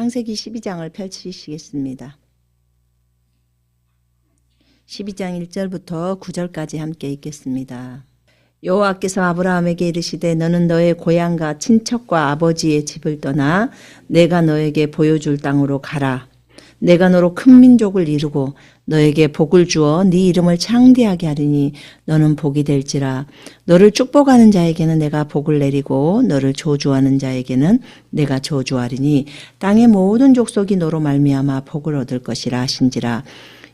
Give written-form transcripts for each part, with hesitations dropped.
창세기 12장을 펼치시겠습니다. 12장 1절부터 9절까지 함께 읽겠습니다. 여호와께서 아브라함에게 이르시되 너는 너의 고향과 친척과 아버지의 집을 떠나 내가 너에게 보여줄 땅으로 가라. 내가 너로 큰 민족을 이루고 너에게 복을 주어 네 이름을 창대하게 하리니 너는 복이 될지라. 너를 축복하는 자에게는 내가 복을 내리고 너를 저주하는 자에게는 내가 저주하리니 땅의 모든 족속이 너로 말미암아 복을 얻을 것이라 하신지라.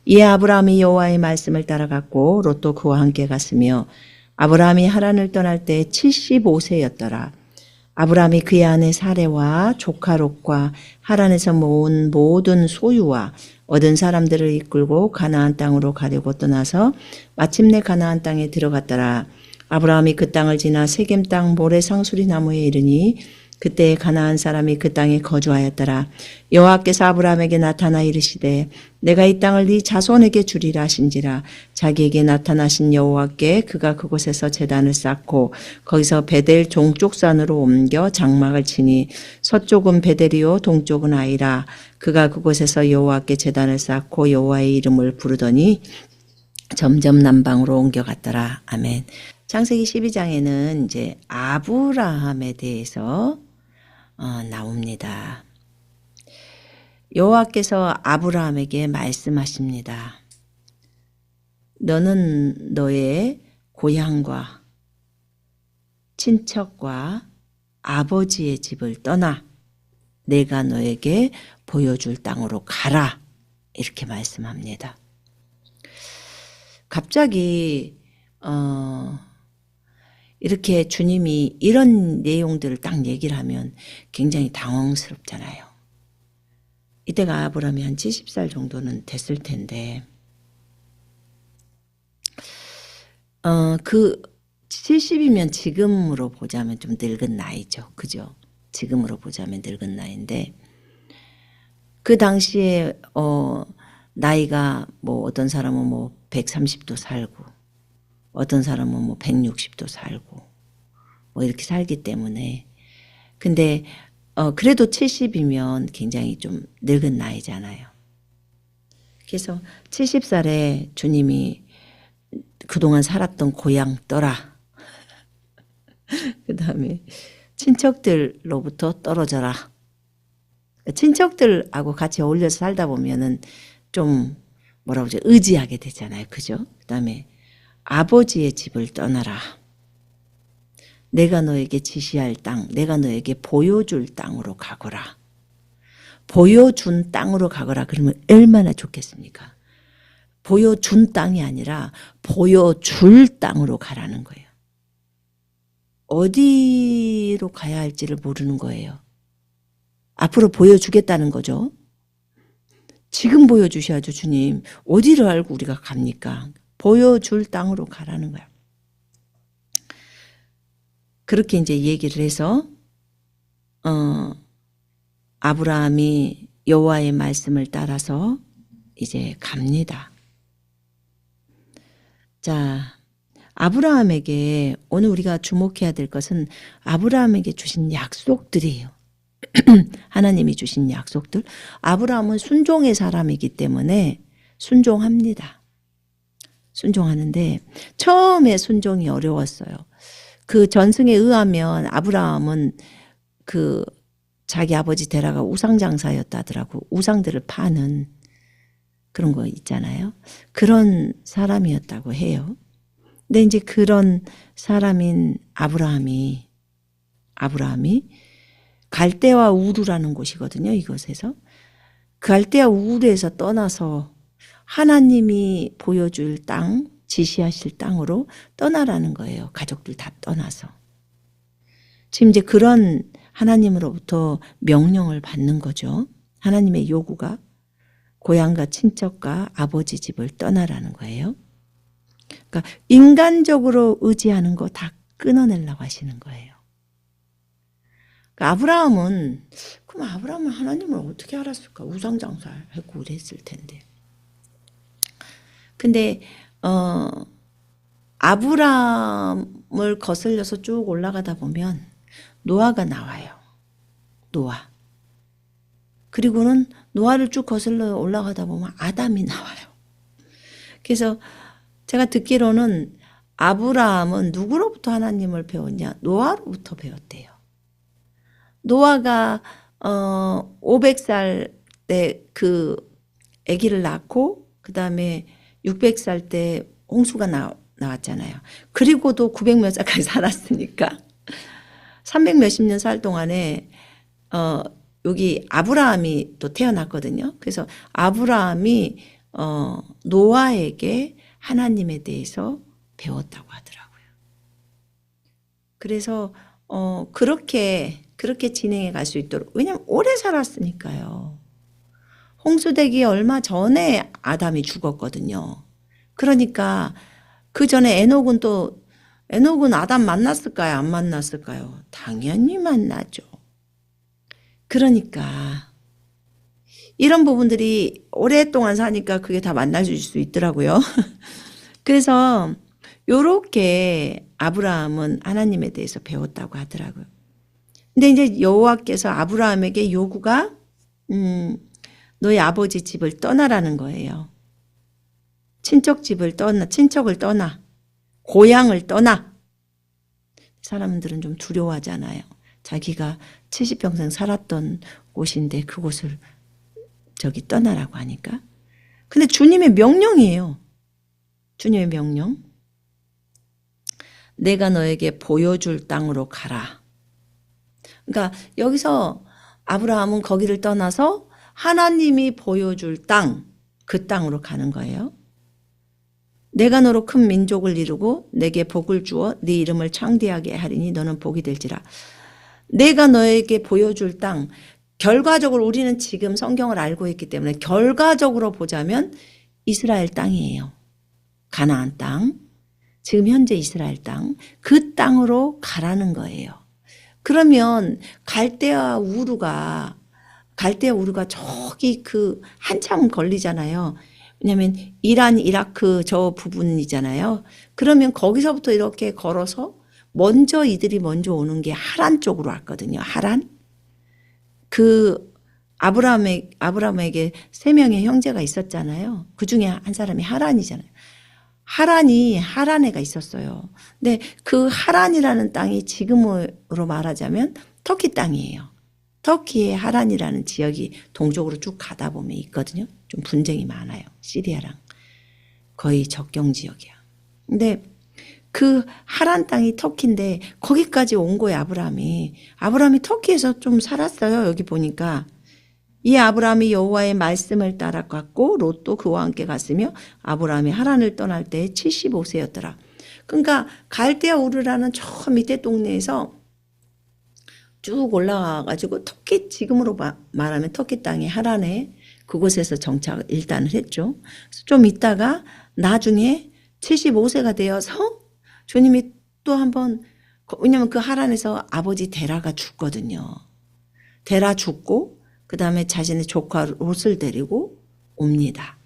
이에 아브라함이 여호와의 말씀을 따라갔고 롯도 그와 함께 갔으며 아브라함이 하란을 떠날 때 75세였더라. 아브라함이 그의 아내 사레와 조카 롯과 하란에서 모은 모든 소유와 얻은 사람들을 이끌고 가나안 땅으로 가려고 떠나서 마침내 가나안 땅에 들어갔더라. 아브라함이 그 땅을 지나 세겜 땅 모래 상수리 나무에 이르니 그때 가나안 사람이 그 땅에 거주하였더라. 여호와께서 아브라함에게 나타나 이르시되 내가 이 땅을 네 자손에게 주리라 하신지라. 자기에게 나타나신 여호와께 그가 그곳에서 제단을 쌓고 거기서 베델 동쪽산으로 옮겨 장막을 치니 서쪽은 베델이요 동쪽은 아이라. 그가 그곳에서 여호와께 제단을 쌓고 여호와의 이름을 부르더니 점점 남방으로 옮겨갔더라. 아멘. 창세기 12장에는 이제 아브라함에 대해서 나옵니다. 여호와께서 아브라함에게 말씀하십니다. 너는 너의 고향과 친척과 아버지의 집을 떠나 내가 너에게 보여줄 땅으로 가라. 이렇게 말씀합니다. 갑자기 이렇게 주님이 이런 내용들을 딱 얘기를 하면 굉장히 당황스럽잖아요. 이때가 아브라함이 한 70살 정도는 됐을 텐데 그 70이면 지금으로 보자면 좀 늙은 나이죠. 그죠? 지금으로 보자면 늙은 나이인데 그 당시에 나이가 뭐 어떤 사람은 뭐 130도 살고 어떤 사람은 뭐 160도 살고 뭐 이렇게 살기 때문에 근데 그래도 70이면 굉장히 좀 늙은 나이잖아요. 그래서 70살에 주님이 그동안 살았던 고향 떠라. 그 다음에 친척들로부터 떨어져라. 친척들하고 같이 어울려서 살다 보면은 좀 뭐라고 하죠? 의지하게 되잖아요. 그죠? 그 다음에 아버지의 집을 떠나라. 내가 너에게 지시할 땅, 내가 너에게 보여줄 땅으로 가거라. 보여준 땅으로 가거라. 그러면 얼마나 좋겠습니까? 보여준 땅이 아니라 보여줄 땅으로 가라는 거예요. 어디로 가야 할지를 모르는 거예요. 앞으로 보여주겠다는 거죠. 지금 보여주셔야죠, 주님. 어디를 알고 우리가 갑니까? 보여줄 땅으로 가라는 거야. 그렇게 이제 얘기를 해서 아브라함이 여호와의 말씀을 따라서 이제 갑니다. 자, 아브라함에게 오늘 우리가 주목해야 될 것은 아브라함에게 주신 약속들이에요. 하나님이 주신 약속들. 아브라함은 순종의 사람이기 때문에 순종합니다. 순종하는데 처음에 순종이 어려웠어요. 그 전승에 의하면 아브라함은 그 자기 아버지 데라가 우상장사였다더라고. 우상들을 파는 그런 거 있잖아요. 그런 사람이었다고 해요. 근데 이제 그런 사람인 아브라함이 갈대와 우르라는 곳이거든요. 이곳에서. 갈대와 우르에서 떠나서 하나님이 보여줄 땅, 지시하실 땅으로 떠나라는 거예요. 가족들 다 떠나서. 지금 이제 그런 하나님으로부터 명령을 받는 거죠. 하나님의 요구가 고향과 친척과 아버지 집을 떠나라는 거예요. 그러니까 인간적으로 의지하는 거 다 끊어내려고 하시는 거예요. 그러니까 아브라함은 하나님을 어떻게 알았을까? 우상장사했고 그랬을 텐데. 근데 아브라함을 거슬려서 쭉 올라가다 보면 노아가 나와요. 노아. 그리고는 노아를 쭉 거슬러 올라가다 보면 아담이 나와요. 그래서 제가 듣기로는 아브라함은 누구로부터 하나님을 배웠냐? 노아로부터 배웠대요. 노아가 500살 때 그 아기를 낳고 그 다음에 600살 때 홍수가 나왔잖아요. 그리고도 900 몇 살까지 살았으니까 300 몇십 년 살 동안에 여기 아브라함이 또 태어났거든요. 그래서 아브라함이 노아에게 하나님에 대해서 배웠다고 하더라고요. 그래서 그렇게 진행해 갈 수 있도록, 왜냐면 오래 살았으니까요. 홍수되기 얼마 전에 아담이 죽었거든요. 그러니까 그 전에 에녹은 아담 만났을까요? 안 만났을까요? 당연히 만나죠. 그러니까 이런 부분들이 오랫동안 사니까 그게 다 만나줄 수 있더라고요. 그래서 요렇게 아브라함은 하나님에 대해서 배웠다고 하더라고요. 근데 이제 여호와께서 아브라함에게 요구가 너희 아버지 집을 떠나라는 거예요. 친척을 떠나, 고향을 떠나. 사람들은 좀 두려워하잖아요. 자기가 70평생 살았던 곳인데 그곳을 떠나라고 하니까. 근데 주님의 명령이에요. 주님의 명령. 내가 너에게 보여줄 땅으로 가라. 그러니까 여기서 아브라함은 거기를 떠나서 하나님이 보여줄 땅, 그 땅으로 가는 거예요. 내가 너로 큰 민족을 이루고 내게 복을 주어 네 이름을 창대하게 하리니 너는 복이 될지라. 내가 너에게 보여줄 땅, 결과적으로 우리는 지금 성경을 알고 있기 때문에 결과적으로 보자면 이스라엘 땅이에요. 가나안 땅, 지금 현재 이스라엘 땅, 그 땅으로 가라는 거예요. 그러면 갈대아 우르가 저기 한참 걸리잖아요. 왜냐하면 이란, 이라크 저 부분이잖아요. 그러면 거기서부터 이렇게 걸어서 이들이 먼저 오는 게 하란 쪽으로 왔거든요. 하란. 아브라함에게 3명의 형제가 있었잖아요. 그 중에 한 사람이 하란이잖아요. 하란에가 있었어요. 근데 그 하란이라는 땅이 지금으로 말하자면 터키 땅이에요. 터키에 하란이라는 지역이 동쪽으로 쭉 가다 보면 있거든요. 좀 분쟁이 많아요. 시리아랑 거의 접경 지역이야. 근데 그 하란 땅이 터키인데 거기까지 온 거예요. 아브라함이 터키에서 좀 살았어요. 여기 보니까 이 아브라함이 여호와의 말씀을 따라갔고 롯도 그와 함께 갔으며 아브라함이 하란을 떠날 때 75세였더라. 그러니까 갈대아 우르라는 저 밑에 동네에서 쭉 올라가가지고 터키, 지금으로 말하면 터키 땅의 하란에 그곳에서 정착을 일단을 했죠. 그래서 좀 있다가 나중에 75세가 되어서 주님이 또 한번, 왜냐면 그 하란에서 아버지 데라가 죽거든요. 데라 죽고 그 다음에 자신의 조카 롯을 데리고 옵니다.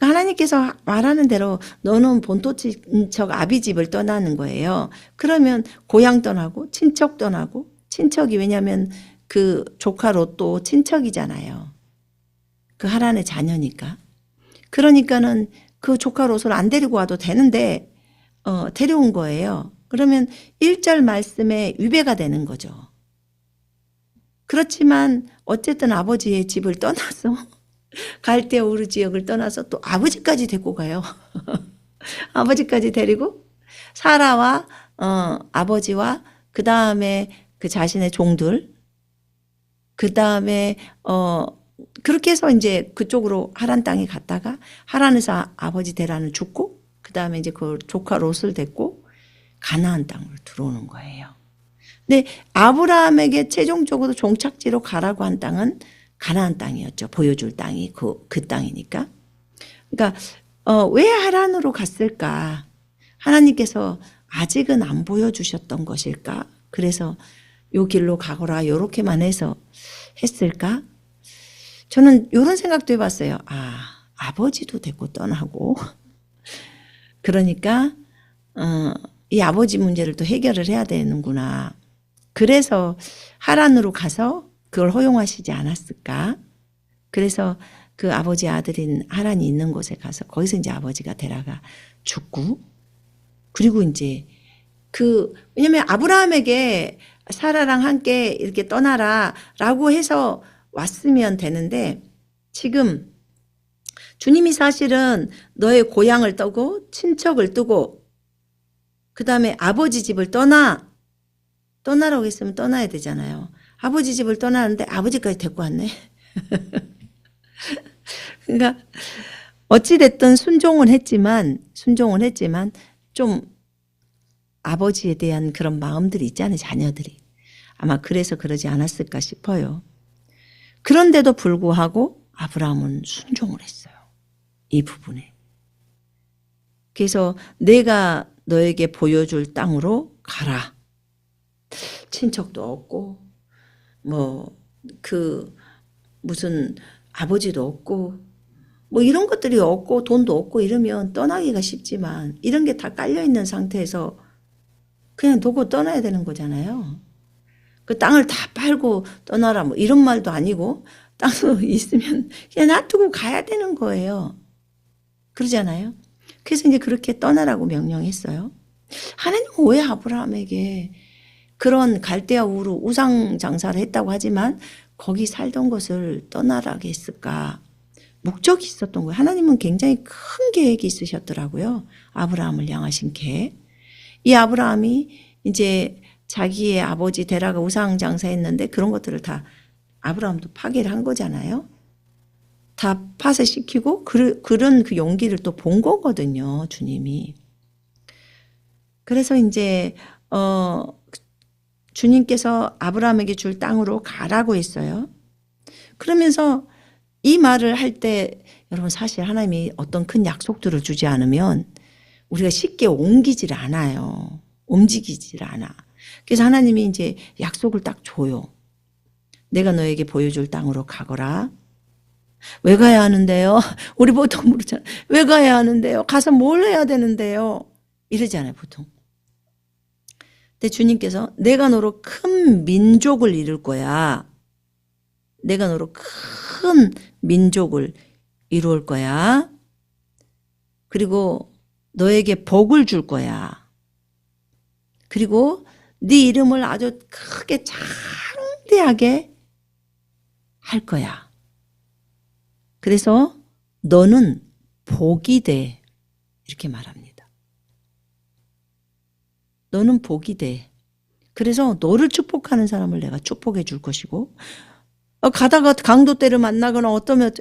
하나님께서 말하는 대로 너는 본토 친척 아비 집을 떠나는 거예요. 그러면 고향 떠나고 친척 떠나고, 친척이 왜냐하면 그 조카 롯도 친척이잖아요. 그 하란의 자녀니까. 그러니까는 그 조카 롯을 안 데리고 와도 되는데 데려온 거예요. 그러면 1절 말씀에 위배가 되는 거죠. 그렇지만 어쨌든 아버지의 집을 떠나서 갈대아 우르 지역을 떠나서 또 아버지까지 데리고 가요. 아버지까지 데리고 사라와 아버지와 그 다음에 그 자신의 종들, 그 다음에 그렇게 해서 이제 그쪽으로 하란 땅에 갔다가 하란에서 아버지 데라는 죽고 그 다음에 이제 그 조카 롯을 데리고 가나안 땅으로 들어오는 거예요. 근데 아브라함에게 최종적으로 종착지로 가라고 한 땅은 가나안 땅이었죠. 보여줄 땅이 그 땅이니까. 그러니까 왜 하란으로 갔을까? 하나님께서 아직은 안 보여주셨던 것일까? 그래서 요 길로 가거라 요렇게만 해서 했을까? 저는 이런 생각도 해봤어요. 아버지도 데리고 떠나고 그러니까 이 아버지 문제를 또 해결을 해야 되는구나. 그래서 하란으로 가서 그걸 허용하시지 않았을까? 그래서 그 아버지 아들인 하란이 있는 곳에 가서 거기서 이제 아버지가 데라가 죽고, 그리고 이제 왜냐면 아브라함에게 사라랑 함께 이렇게 떠나라 라고 해서 왔으면 되는데, 지금 주님이 사실은 너의 고향을 떠고 친척을 뜨고 그 다음에 아버지 집을 떠나라고 했으면 떠나야 되잖아요. 아버지 집을 떠나는데 아버지까지 데리고 왔네. 그러니까 어찌됐든 순종은 했지만 좀 아버지에 대한 그런 마음들이 있잖아요. 자녀들이. 아마 그래서 그러지 않았을까 싶어요. 그런데도 불구하고 아브라함은 순종을 했어요. 이 부분에. 그래서 내가 너에게 보여줄 땅으로 가라. 친척도 없고 무슨 아버지도 없고 이런 것들이 없고 돈도 없고 이러면 떠나기가 쉽지만, 이런 게 다 깔려있는 상태에서 그냥 두고 떠나야 되는 거잖아요. 그 땅을 다 팔고 떠나라 이런 말도 아니고, 땅도 있으면 그냥 놔두고 가야 되는 거예요. 그러잖아요. 그래서 이제 그렇게 떠나라고 명령했어요. 하나님은 왜 아브라함에게 그런 갈대아 우르 우상 장사를 했다고 하지만 거기 살던 것을 떠나라고 했을까? 목적이 있었던 거예요. 하나님은 굉장히 큰 계획이 있으셨더라고요. 아브라함을 향하신 계획. 이 아브라함이 이제 자기의 아버지 데라가 우상 장사했는데 그런 것들을 다 아브라함도 파괴를 한 거잖아요. 다 파쇄시키고 그런 그 용기를 또 본 거거든요. 주님이. 그래서 이제 주님께서 아브라함에게 줄 땅으로 가라고 했어요. 그러면서 이 말을 할 때 여러분, 사실 하나님이 어떤 큰 약속들을 주지 않으면 우리가 쉽게 옮기질 않아요. 움직이질 않아. 그래서 하나님이 이제 약속을 딱 줘요. 내가 너에게 보여줄 땅으로 가거라. 왜 가야 하는데요? 우리 보통 물으잖아요. 왜 가야 하는데요? 가서 뭘 해야 되는데요? 이러잖아요, 보통. 근데 주님께서 내가 너로 큰 민족을 이룰 거야. 내가 너로 큰 민족을 이룰 거야. 그리고 너에게 복을 줄 거야. 그리고 네 이름을 아주 크게 장대하게 할 거야. 그래서 너는 복이 돼. 이렇게 말합니다. 너는 복이 돼. 그래서 너를 축복하는 사람을 내가 축복해 줄 것이고, 가다가 강도떼를 만나거나 어떠면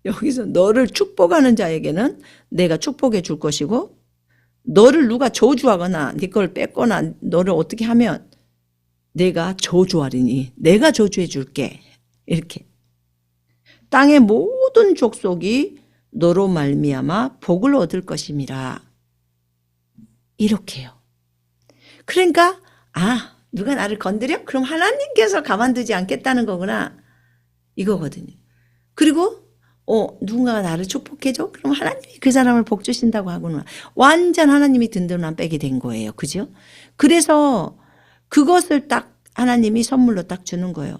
여기서 너를 축복하는 자에게는 내가 축복해 줄 것이고, 너를 누가 저주하거나 네 걸 뺏거나 너를 어떻게 하면 내가 저주하리니 내가 저주해 줄게. 이렇게. 땅의 모든 족속이 너로 말미암아 복을 얻을 것임이라. 이렇게요. 그러니까 누가 나를 건드려? 그럼 하나님께서 가만두지 않겠다는 거구나. 이거거든요. 그리고 누군가가 나를 축복해줘? 그럼 하나님이 그 사람을 복 주신다고 하구나. 완전 하나님이 든든한 백이 된 거예요. 그죠? 그래서 그것을 딱 하나님이 선물로 딱 주는 거예요.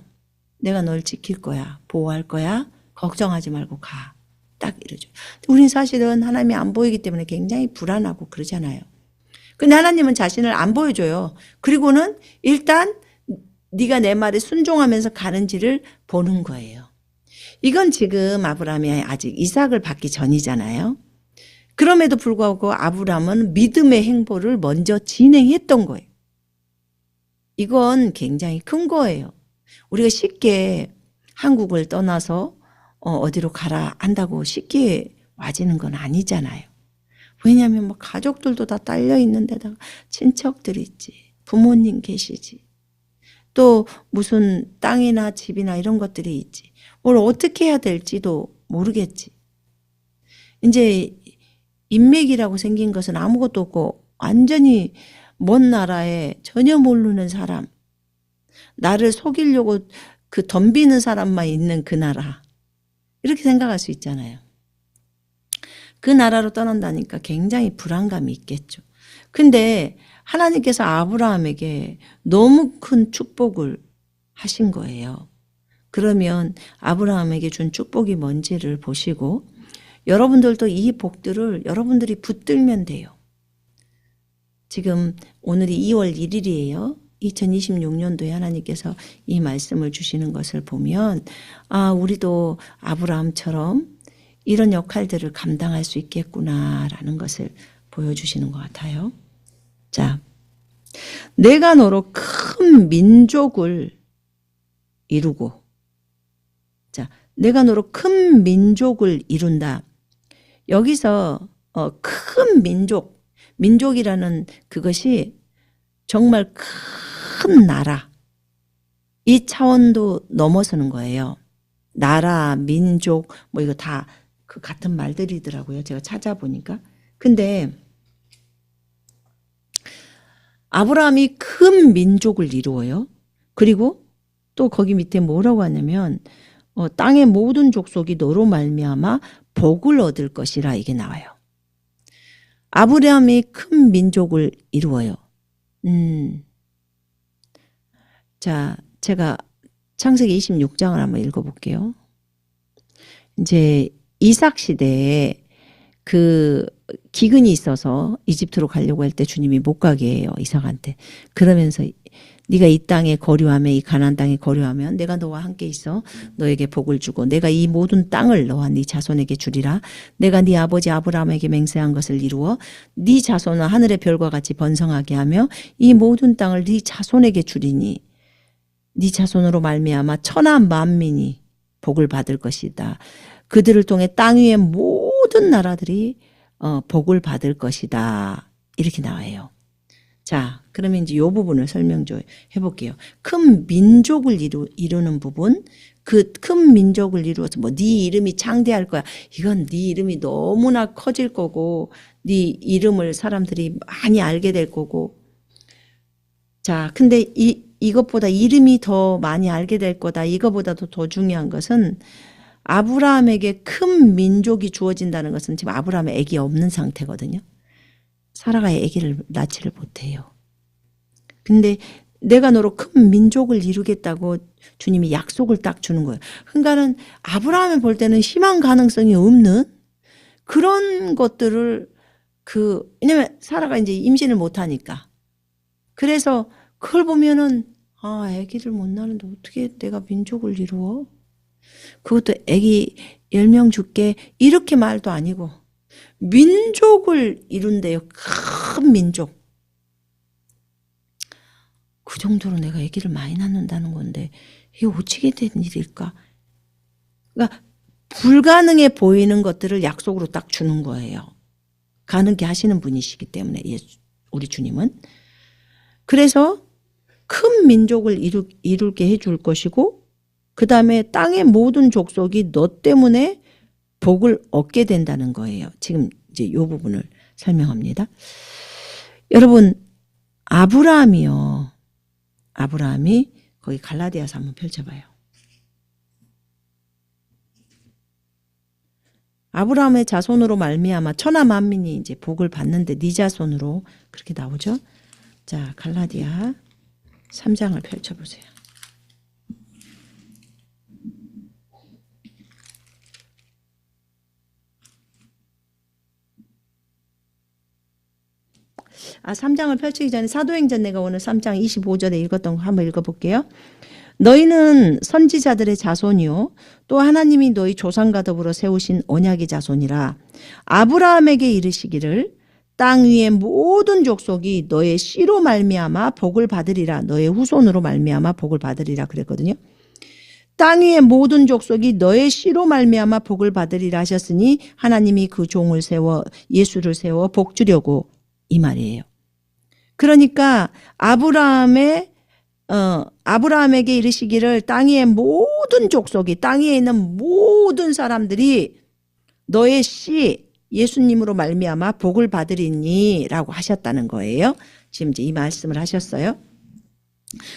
내가 널 지킬 거야. 보호할 거야. 걱정하지 말고 가. 딱 이러죠. 우린 사실은 하나님이 안 보이기 때문에 굉장히 불안하고 그러잖아요. 근데 하나님은 자신을 안 보여줘요. 그리고는 일단 네가 내 말에 순종하면서 가는지를 보는 거예요. 이건 지금 아브라함이 아직 이삭을 받기 전이잖아요. 그럼에도 불구하고 아브라함은 믿음의 행보를 먼저 진행했던 거예요. 이건 굉장히 큰 거예요. 우리가 쉽게 한국을 떠나서 어디로 가라 한다고 쉽게 와지는 건 아니잖아요. 왜냐하면 가족들도 다 딸려 있는 데다가 친척들이 있지. 부모님 계시지. 또 무슨 땅이나 집이나 이런 것들이 있지. 뭘 어떻게 해야 될지도 모르겠지. 이제 인맥이라고 생긴 것은 아무것도 없고 완전히 먼 나라에 전혀 모르는 사람, 나를 속이려고 덤비는 사람만 있는 그 나라, 이렇게 생각할 수 있잖아요. 그 나라로 떠난다니까 굉장히 불안감이 있겠죠. 근데 하나님께서 아브라함에게 너무 큰 축복을 하신 거예요. 그러면 아브라함에게 준 축복이 뭔지를 보시고 여러분들도 이 복들을 여러분들이 붙들면 돼요. 지금 오늘이 2월 1일이에요. 2026년도에 하나님께서 이 말씀을 주시는 것을 보면 우리도 아브라함처럼 이런 역할들을 감당할 수 있겠구나라는 것을 보여주시는 것 같아요. 자, 내가 너로 큰 민족을 이루고, 자, 내가 너로 큰 민족을 이룬다. 여기서 큰 민족이라는 그것이 정말 큰 나라, 이 차원도 넘어서는 거예요. 나라, 민족, 뭐 이거 다 그 같은 말들이더라고요. 제가 찾아보니까. 근데 아브라함이 큰 민족을 이루어요. 그리고 또 거기 밑에 뭐라고 하냐면 땅의 모든 족속이 너로 말미암아 복을 얻을 것이라 이게 나와요. 아브라함이 큰 민족을 이루어요. 자, 제가 창세기 26장을 한번 읽어볼게요. 이제 이삭 시대에 그 기근이 있어서 이집트로 가려고 할 때 주님이 못 가게 해요. 이삭한테. 그러면서 네가 이 땅에 거류하며 이 가나안 땅에 거류하면 내가 너와 함께 있어 너에게 복을 주고 내가 이 모든 땅을 너와 네 자손에게 주리라. 내가 네 아버지 아브라함에게 맹세한 것을 이루어 네 자손은 하늘의 별과 같이 번성하게 하며 이 모든 땅을 네 자손에게 주리니 네 자손으로 말미암아 천하 만민이 복을 받을 것이다. 그들을 통해 땅 위의 모든 나라들이 복을 받을 것이다. 이렇게 나와요. 자, 그러면 이제 이 부분을 설명 좀 해볼게요. 큰 민족을 이루는 부분, 그 큰 민족을 이루어서 뭐 네 이름이 창대할 거야. 이건 네 이름이 너무나 커질 거고 네 이름을 사람들이 많이 알게 될 거고. 자, 근데 이것보다 이름이 더 많이 알게 될 거다. 이거보다도 더 중요한 것은 아브라함에게 큰 민족이 주어진다는 것은 지금 아브라함의 아기 없는 상태거든요. 사라가 아기를 낳지를 못해요. 근데 내가 너로 큰 민족을 이루겠다고 주님이 약속을 딱 주는 거예요. 그러니까는 아브라함이 볼 때는 희망 가능성이 없는 그런 것들을 왜냐면 사라가 이제 임신을 못하니까. 그래서 그걸 보면은 아기를 못 낳는데 어떻게 내가 민족을 이루어? 그것도 아기 10명 줄게 이렇게 말도 아니고 민족을 이룬대요. 큰 민족. 그 정도로 내가 아기를 많이 낳는다는 건데 이게 어찌게 된 일일까? 그러니까 불가능해 보이는 것들을 약속으로 딱 주는 거예요. 가능케 하시는 분이시기 때문에 우리 주님은. 그래서 큰 민족을 이룰게 해줄 것이고 그 다음에 땅의 모든 족속이 너 때문에 복을 얻게 된다는 거예요. 지금 이제 이 부분을 설명합니다. 여러분, 아브라함이 거기 갈라디아서 한번 펼쳐봐요. 아브라함의 자손으로 말미암아 천하 만민이 이제 복을 받는데 네 자손으로 그렇게 나오죠. 자, 갈라디아 3장을 펼쳐보세요. 아, 3장을 펼치기 전에 사도행전 내가 오늘 3장 25절에 읽었던 거 한번 읽어볼게요. 너희는 선지자들의 자손이요 또 하나님이 너희 조상과 더불어 세우신 언약의 자손이라. 아브라함에게 이르시기를 땅 위의 모든 족속이 너의 씨로 말미암아 복을 받으리라. 너의 후손으로 말미암아 복을 받으리라 그랬거든요. 땅 위의 모든 족속이 너의 씨로 말미암아 복을 받으리라 하셨으니 하나님이 그 종을 세워 예수를 세워 복 주려고 이 말이에요. 그러니까 아브라함에게 이르시기를 땅 위의 모든 족속이 땅 위에 있는 모든 사람들이 너의 씨 예수님으로 말미암아 복을 받으리니 라고 하셨다는 거예요. 지금 이제 이 말씀을 하셨어요.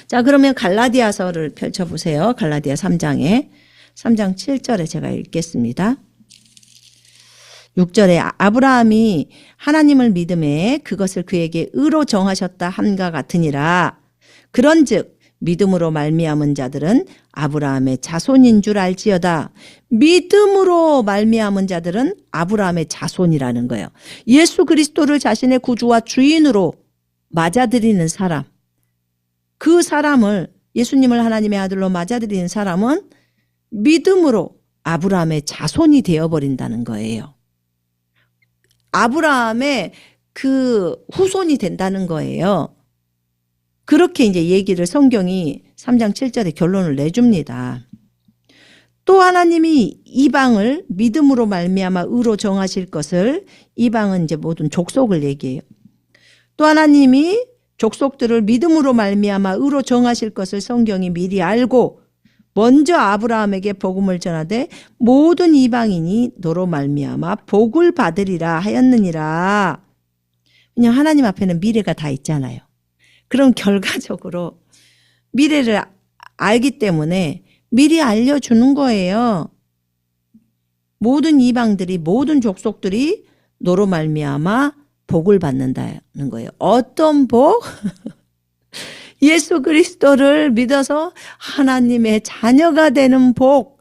자, 그러면 갈라디아서를 펼쳐보세요. 갈라디아 3장 7절에 제가 읽겠습니다. 6절에 아브라함이 하나님을 믿음에 그것을 그에게 의로 정하셨다 함과 같으니라. 그런즉 믿음으로 말미암은 자들은 아브라함의 자손인 줄 알지어다. 믿음으로 말미암은 자들은 아브라함의 자손이라는 거예요. 예수 그리스도를 자신의 구주와 주인으로 맞아들이는 사람, 그 사람을, 예수님을 하나님의 아들로 맞아들이는 사람은 믿음으로 아브라함의 자손이 되어버린다는 거예요. 아브라함의 그 후손이 된다는 거예요. 그렇게 이제 얘기를 성경이 3장 7절에 결론을 내줍니다. 또 하나님이 이방을 믿음으로 말미암아 의로 정하실 것을, 이방은 이제 모든 족속을 얘기해요. 또 하나님이 족속들을 믿음으로 말미암아 의로 정하실 것을 성경이 미리 알고 먼저 아브라함에게 복음을 전하되 모든 이방인이 너로 말미암아 복을 받으리라 하였느니라. 그냥 하나님 앞에는 미래가 다 있잖아요. 그럼 결과적으로 미래를 알기 때문에 미리 알려주는 거예요. 모든 이방들이, 모든 족속들이 너로 말미암아 복을 받는다는 거예요. 어떤 복? 예수 그리스도를 믿어서 하나님의 자녀가 되는 복.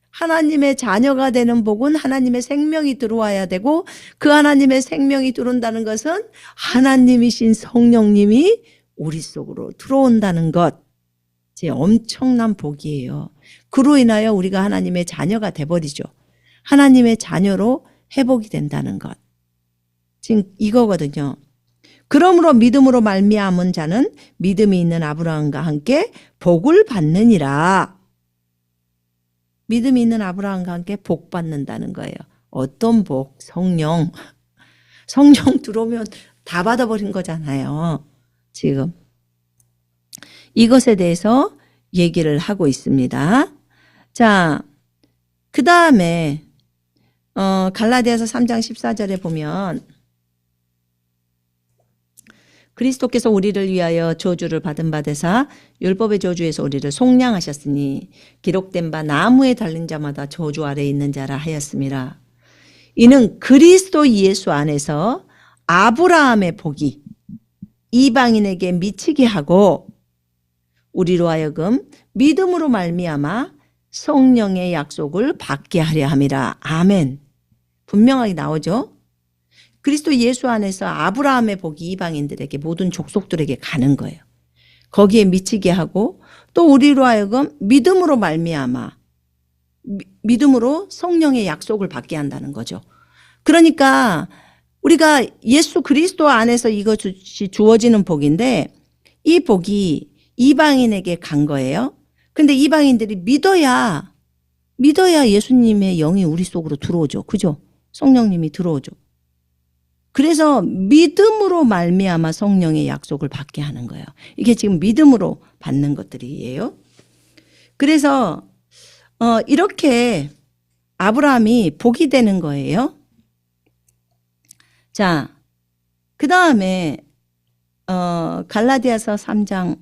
하나님의 자녀가 되는 복은 하나님의 생명이 들어와야 되고, 그 하나님의 생명이 들어온다는 것은 하나님이신 성령님이 우리 속으로 들어온다는 것. 제 엄청난 복이에요. 그로 인하여 우리가 하나님의 자녀가 돼버리죠. 하나님의 자녀로 회복이 된다는 것. 지금 이거거든요. 그러므로 믿음으로 말미암은 자는 믿음이 있는 아브라함과 함께 복을 받느니라. 믿음이 있는 아브라함과 함께 복 받는다는 거예요. 어떤 복? 성령. 성령 들어오면 다 받아버린 거잖아요. 지금 이것에 대해서 얘기를 하고 있습니다. 자, 그 다음에 갈라디아서 3장 14절에 보면 그리스도께서 우리를 위하여 저주를 받은 바 되사 율법의 저주에서 우리를 속량하셨으니 기록된 바 나무에 달린 자마다 저주 아래에 있는 자라 하였습니다. 이는 그리스도 예수 안에서 아브라함의 복이 이방인에게 미치게 하고 우리로 하여금 믿음으로 말미암아 성령의 약속을 받게 하려 함이라. 아멘. 분명하게 나오죠. 그리스도 예수 안에서 아브라함의 복이 이방인들에게, 모든 족속들에게 가는 거예요. 거기에 미치게 하고 또 우리로 하여금 믿음으로 말미암아, 믿음으로 성령의 약속을 받게 한다는 거죠. 그러니까 우리가 예수 그리스도 안에서 이것이 주어지는 복인데, 이 복이 이방인에게 간 거예요. 근데 이방인들이 믿어야 예수님의 영이 우리 속으로 들어오죠. 그죠? 성령님이 들어오죠. 그래서 믿음으로 말미암아 성령의 약속을 받게 하는 거예요. 이게 지금 믿음으로 받는 것들이에요. 그래서 이렇게 아브라함이 복이 되는 거예요. 자, 그 다음에 갈라디아서 3장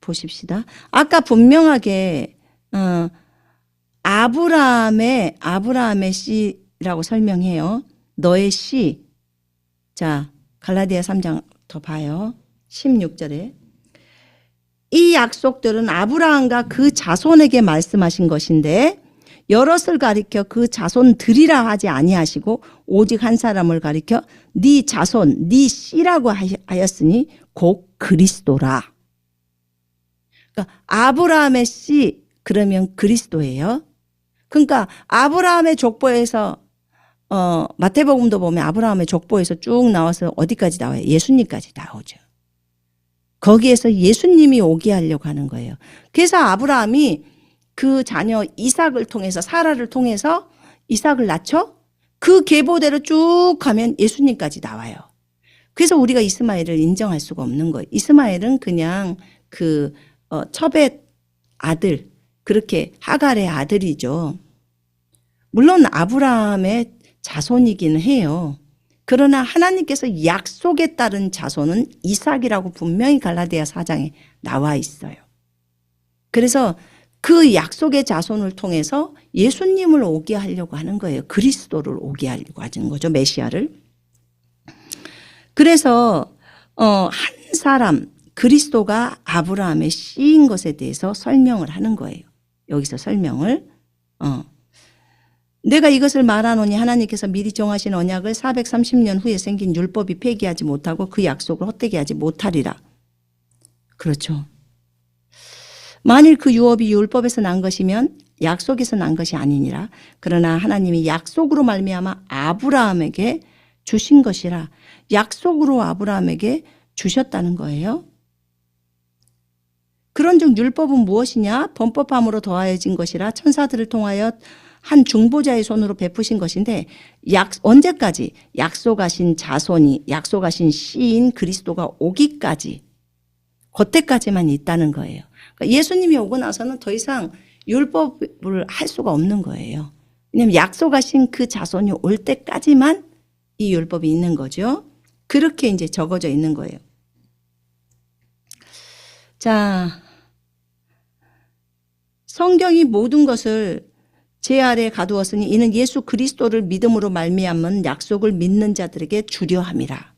보십시다. 아까 분명하게 아브라함의 씨라고 설명해요. 너의 씨. 자, 갈라디아 3장 더 봐요. 16절에. 이 약속들은 아브라함과 그 자손에게 말씀하신 것인데 여럿을 가리켜 그 자손들이라 하지 아니하시고 오직 한 사람을 가리켜 네 자손, 네 씨라고 하였으니 곧 그리스도라. 그러니까 아브라함의 씨, 그러면 그리스도예요. 그러니까 아브라함의 족보에서 마태복음도 보면 아브라함의 족보에서 쭉 나와서 어디까지 나와요? 예수님까지 나오죠. 거기에서 예수님이 오게 하려고 하는 거예요. 그래서 아브라함이 그 자녀 이삭을 통해서, 사라를 통해서 이삭을 낳죠. 그 계보대로 쭉 가면 예수님까지 나와요. 그래서 우리가 이스마엘을 인정할 수가 없는 거예요. 이스마엘은 그냥 그 첩의 아들, 그렇게 하갈의 아들이죠. 물론 아브라함의 자손이기는 해요. 그러나 하나님께서 약속에 따른 자손은 이삭이라고 분명히 갈라디아 4장에 나와 있어요. 그래서 그 약속의 자손을 통해서 예수님을 오게 하려고 하는 거예요. 그리스도를 오게 하려고 하는 거죠. 메시아를. 그래서 한 사람, 그리스도가 아브라함의 씨인 것에 대해서 설명을 하는 거예요. 여기서 설명을. 내가 이것을 말하노니 하나님께서 미리 정하신 언약을 430년 후에 생긴 율법이 폐기하지 못하고 그 약속을 헛되게 하지 못하리라. 그렇죠. 만일 그 유업이 율법에서 난 것이면 약속에서 난 것이 아니니라. 그러나 하나님이 약속으로 말미암아 아브라함에게 주신 것이라. 약속으로 아브라함에게 주셨다는 거예요. 그런즉 율법은 무엇이냐? 범법함으로 더하여진 것이라 천사들을 통하여 한 중보자의 손으로 베푸신 것인데 언제까지? 약속하신 자손이 약속하신 씨인 그리스도가 오기까지 그때까지만 있다는 거예요. 그러니까 예수님이 오고 나서는 더 이상 율법을 할 수가 없는 거예요. 왜냐하면 약속하신 그 자손이 올 때까지만 이 율법이 있는 거죠. 그렇게 이제 적어져 있는 거예요. 자, 성경이 모든 것을 제 아래에 가두었으니 이는 예수 그리스도를 믿음으로 말미암은 약속을 믿는 자들에게 주려 함이라.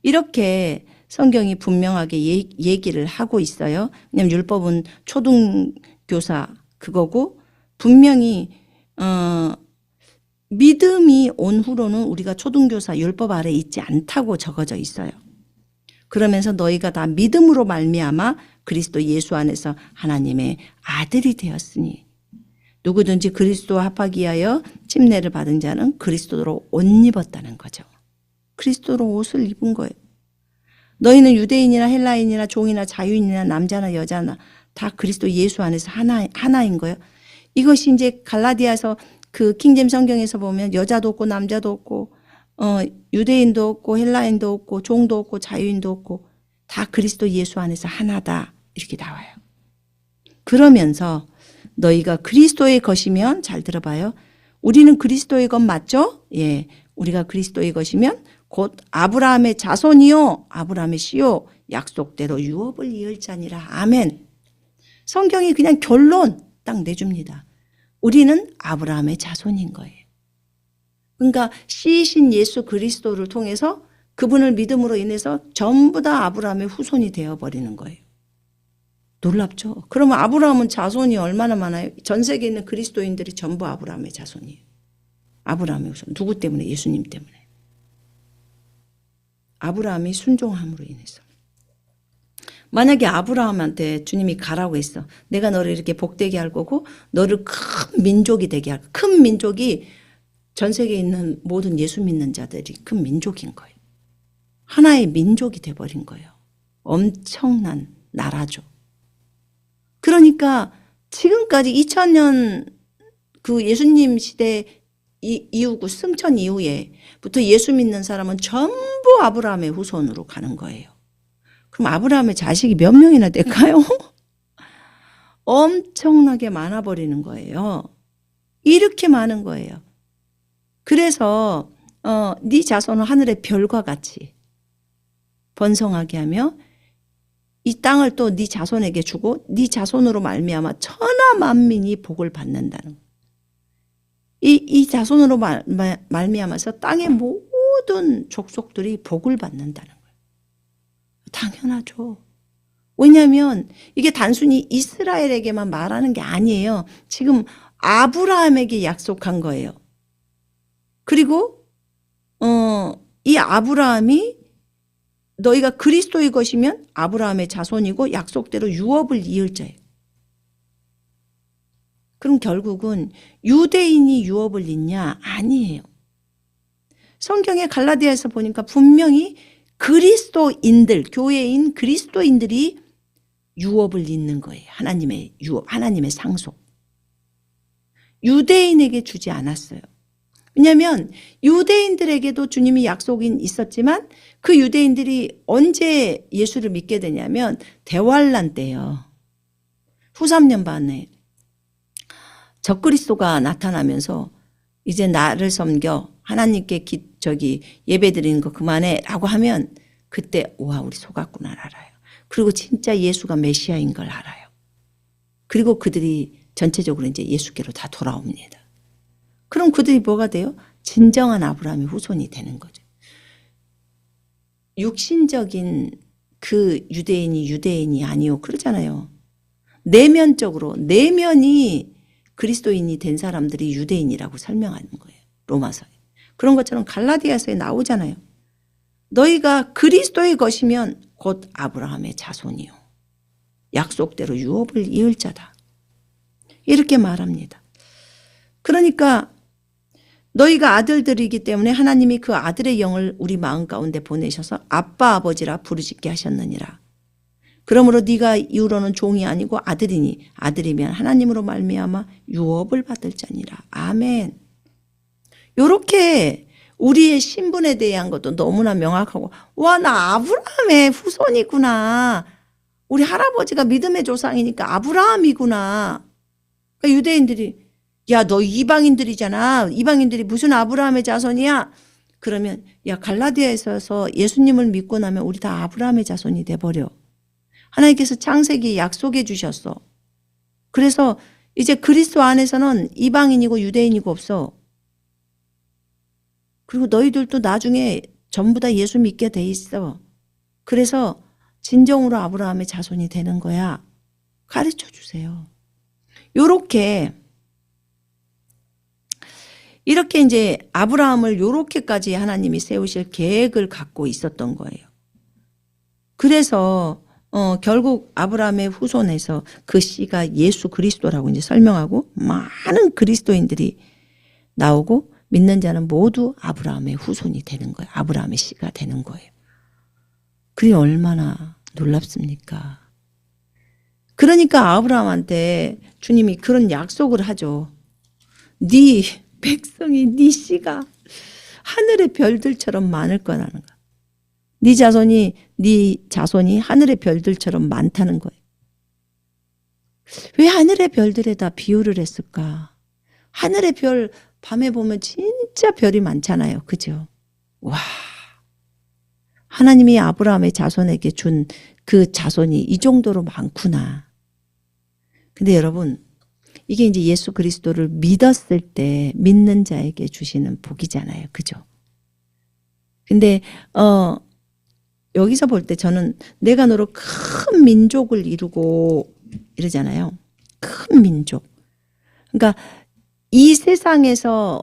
이렇게 성경이 분명하게 얘기를 하고 있어요. 왜냐하면 율법은 초등교사 그거고 분명히 믿음이 온 후로는 우리가 초등교사 율법 아래 있지 않다고 적어져 있어요. 그러면서 너희가 다 믿음으로 말미암아 그리스도 예수 안에서 하나님의 아들이 되었으니 누구든지 그리스도와 합하기 위하여 침례를 받은 자는 그리스도로 옷 입었다는 거죠. 그리스도로 옷을 입은 거예요. 너희는 유대인이나 헬라인이나 종이나 자유인이나 남자나 여자나 다 그리스도 예수 안에서 하나인 거예요. 이것이 이제 갈라디아서 그 킹잼 성경에서 보면 여자도 없고 남자도 없고 유대인도 없고 헬라인도 없고 종도 없고 자유인도 없고 다 그리스도 예수 안에서 하나다 이렇게 나와요. 그러면서 너희가 그리스도의 것이면 잘 들어봐요. 우리는 그리스도의 것 맞죠? 예, 우리가 그리스도의 것이면 곧 아브라함의 자손이요 아브라함의 씨요 약속대로 유업을 이을 자니라. 아멘. 성경이 그냥 결론 딱 내줍니다. 우리는 아브라함의 자손인 거예요. 그러니까 씨이신 예수 그리스도를 통해서 그분을 믿음으로 인해서 전부 다 아브라함의 후손이 되어버리는 거예요. 놀랍죠? 그러면 아브라함은 자손이 얼마나 많아요? 전 세계에 있는 그리스도인들이 전부 아브라함의 자손이에요. 아브라함의 후손. 누구 때문에? 예수님 때문에. 아브라함이 순종함으로 인해서. 만약에 아브라함한테 주님이 가라고 했어. 내가 너를 이렇게 복되게 할 거고 너를 큰 민족이 되게 할 거야. 큰 민족이 전 세계에 있는 모든 예수 믿는 자들이 큰 민족인 거예요. 하나의 민족이 돼버린 거예요. 엄청난 나라죠. 그러니까 지금까지 2000년 그 예수님 시대 이후고 승천 이후에부터 예수 믿는 사람은 전부 아브라함의 후손으로 가는 거예요. 그럼 아브라함의 자식이 몇 명이나 될까요? 엄청나게 많아버리는 거예요. 이렇게 많은 거예요. 그래서 네 자손은 하늘의 별과 같이 번성하게 하며 이 땅을 또 네 자손에게 주고 네 자손으로 말미암아 천하 만민이 복을 받는다는 거예요. 이 자손으로 말미암아서 땅의 모든 족속들이 복을 받는다는 거예요. 당연하죠. 왜냐하면 이게 단순히 이스라엘에게만 말하는 게 아니에요. 지금 아브라함에게 약속한 거예요. 그리고 이 아브라함이 너희가 그리스도의 것이면 아브라함의 자손이고 약속대로 유업을 이을 자예요. 그럼 결국은 유대인이 유업을 잇냐? 아니에요. 성경의 갈라디아에서 보니까 분명히 그리스도인들, 교회인 그리스도인들이 유업을 잇는 거예요. 하나님의 유업, 하나님의 상속. 유대인에게 주지 않았어요. 왜냐하면 유대인들에게도 주님이 약속이 있었지만 그 유대인들이 언제 예수를 믿게 되냐면 대환란 때요. 후 3년 반에 적그리스도가 나타나면서 이제 나를 섬겨 하나님께 예배드리는 거 그만해 라고 하면 그때 와 우리 속았구나 알아요. 그리고 진짜 예수가 메시아인 걸 알아요. 그리고 그들이 전체적으로 이제 예수께로 다 돌아옵니다. 그럼 그들이 뭐가 돼요? 진정한 아브라함의 후손이 되는 거죠. 육신적인 그 유대인이 아니요 그러잖아요. 내면적으로 내면이 그리스도인이 된 사람들이 유대인이라고 설명하는 거예요. 로마서에. 그런 것처럼 갈라디아서에 나오잖아요. 너희가 그리스도의 것이면 곧 아브라함의 자손이요. 약속대로 유업을 이을 자다. 이렇게 말합니다. 그러니까 너희가 아들들이기 때문에 하나님이 그 아들의 영을 우리 마음 가운데 보내셔서 아빠 아버지라 부르짖게 하셨느니라. 그러므로 네가 이후로는 종이 아니고 아들이니 아들이면 하나님으로 말미암아 유업을 받을 자니라. 아멘. 이렇게 우리의 신분에 대한 것도 너무나 명확하고 와, 나 아브라함의 후손이구나. 우리 할아버지가 믿음의 조상이니까 아브라함이구나. 그러니까 유대인들이 야, 너 이방인들이잖아. 이방인들이 무슨 아브라함의 자손이야? 그러면 야, 갈라디아에서 예수님을 믿고 나면 우리 다 아브라함의 자손이 돼버려. 하나님께서 창세기에 약속해 주셨어. 그래서 이제 그리스도 안에서는 이방인이고 유대인이고 없어. 그리고 너희들도 나중에 전부 다 예수 믿게 돼 있어. 그래서 진정으로 아브라함의 자손이 되는 거야. 가르쳐 주세요. 이렇게 이제 아브라함을 요렇게까지 하나님이 세우실 계획을 갖고 있었던 거예요. 그래서 결국 아브라함의 후손에서 그 씨가 예수 그리스도라고 이제 설명하고 많은 그리스도인들이 나오고 믿는 자는 모두 아브라함의 후손이 되는 거예요. 아브라함의 씨가 되는 거예요. 그게 얼마나 놀랍습니까? 그러니까 아브라함한테 주님이 그런 약속을 하죠. 네 백성이 네 씨가 하늘의 별들처럼 많을 거라는 거. 네 자손이 하늘의 별들처럼 많다는 거예요. 왜 하늘의 별들에다 비유를 했을까? 하늘의 별 밤에 보면 진짜 별이 많잖아요. 그죠? 와, 하나님이 아브라함의 자손에게 준 그 자손이 이 정도로 많구나. 근데 여러분, 이게 이제 예수 그리스도를 믿었을 때 믿는 자에게 주시는 복이잖아요. 그죠? 근데 여기서 볼 때 저는 내가 너로 큰 민족을 이루고 이러잖아요. 큰 민족. 그러니까 이 세상에서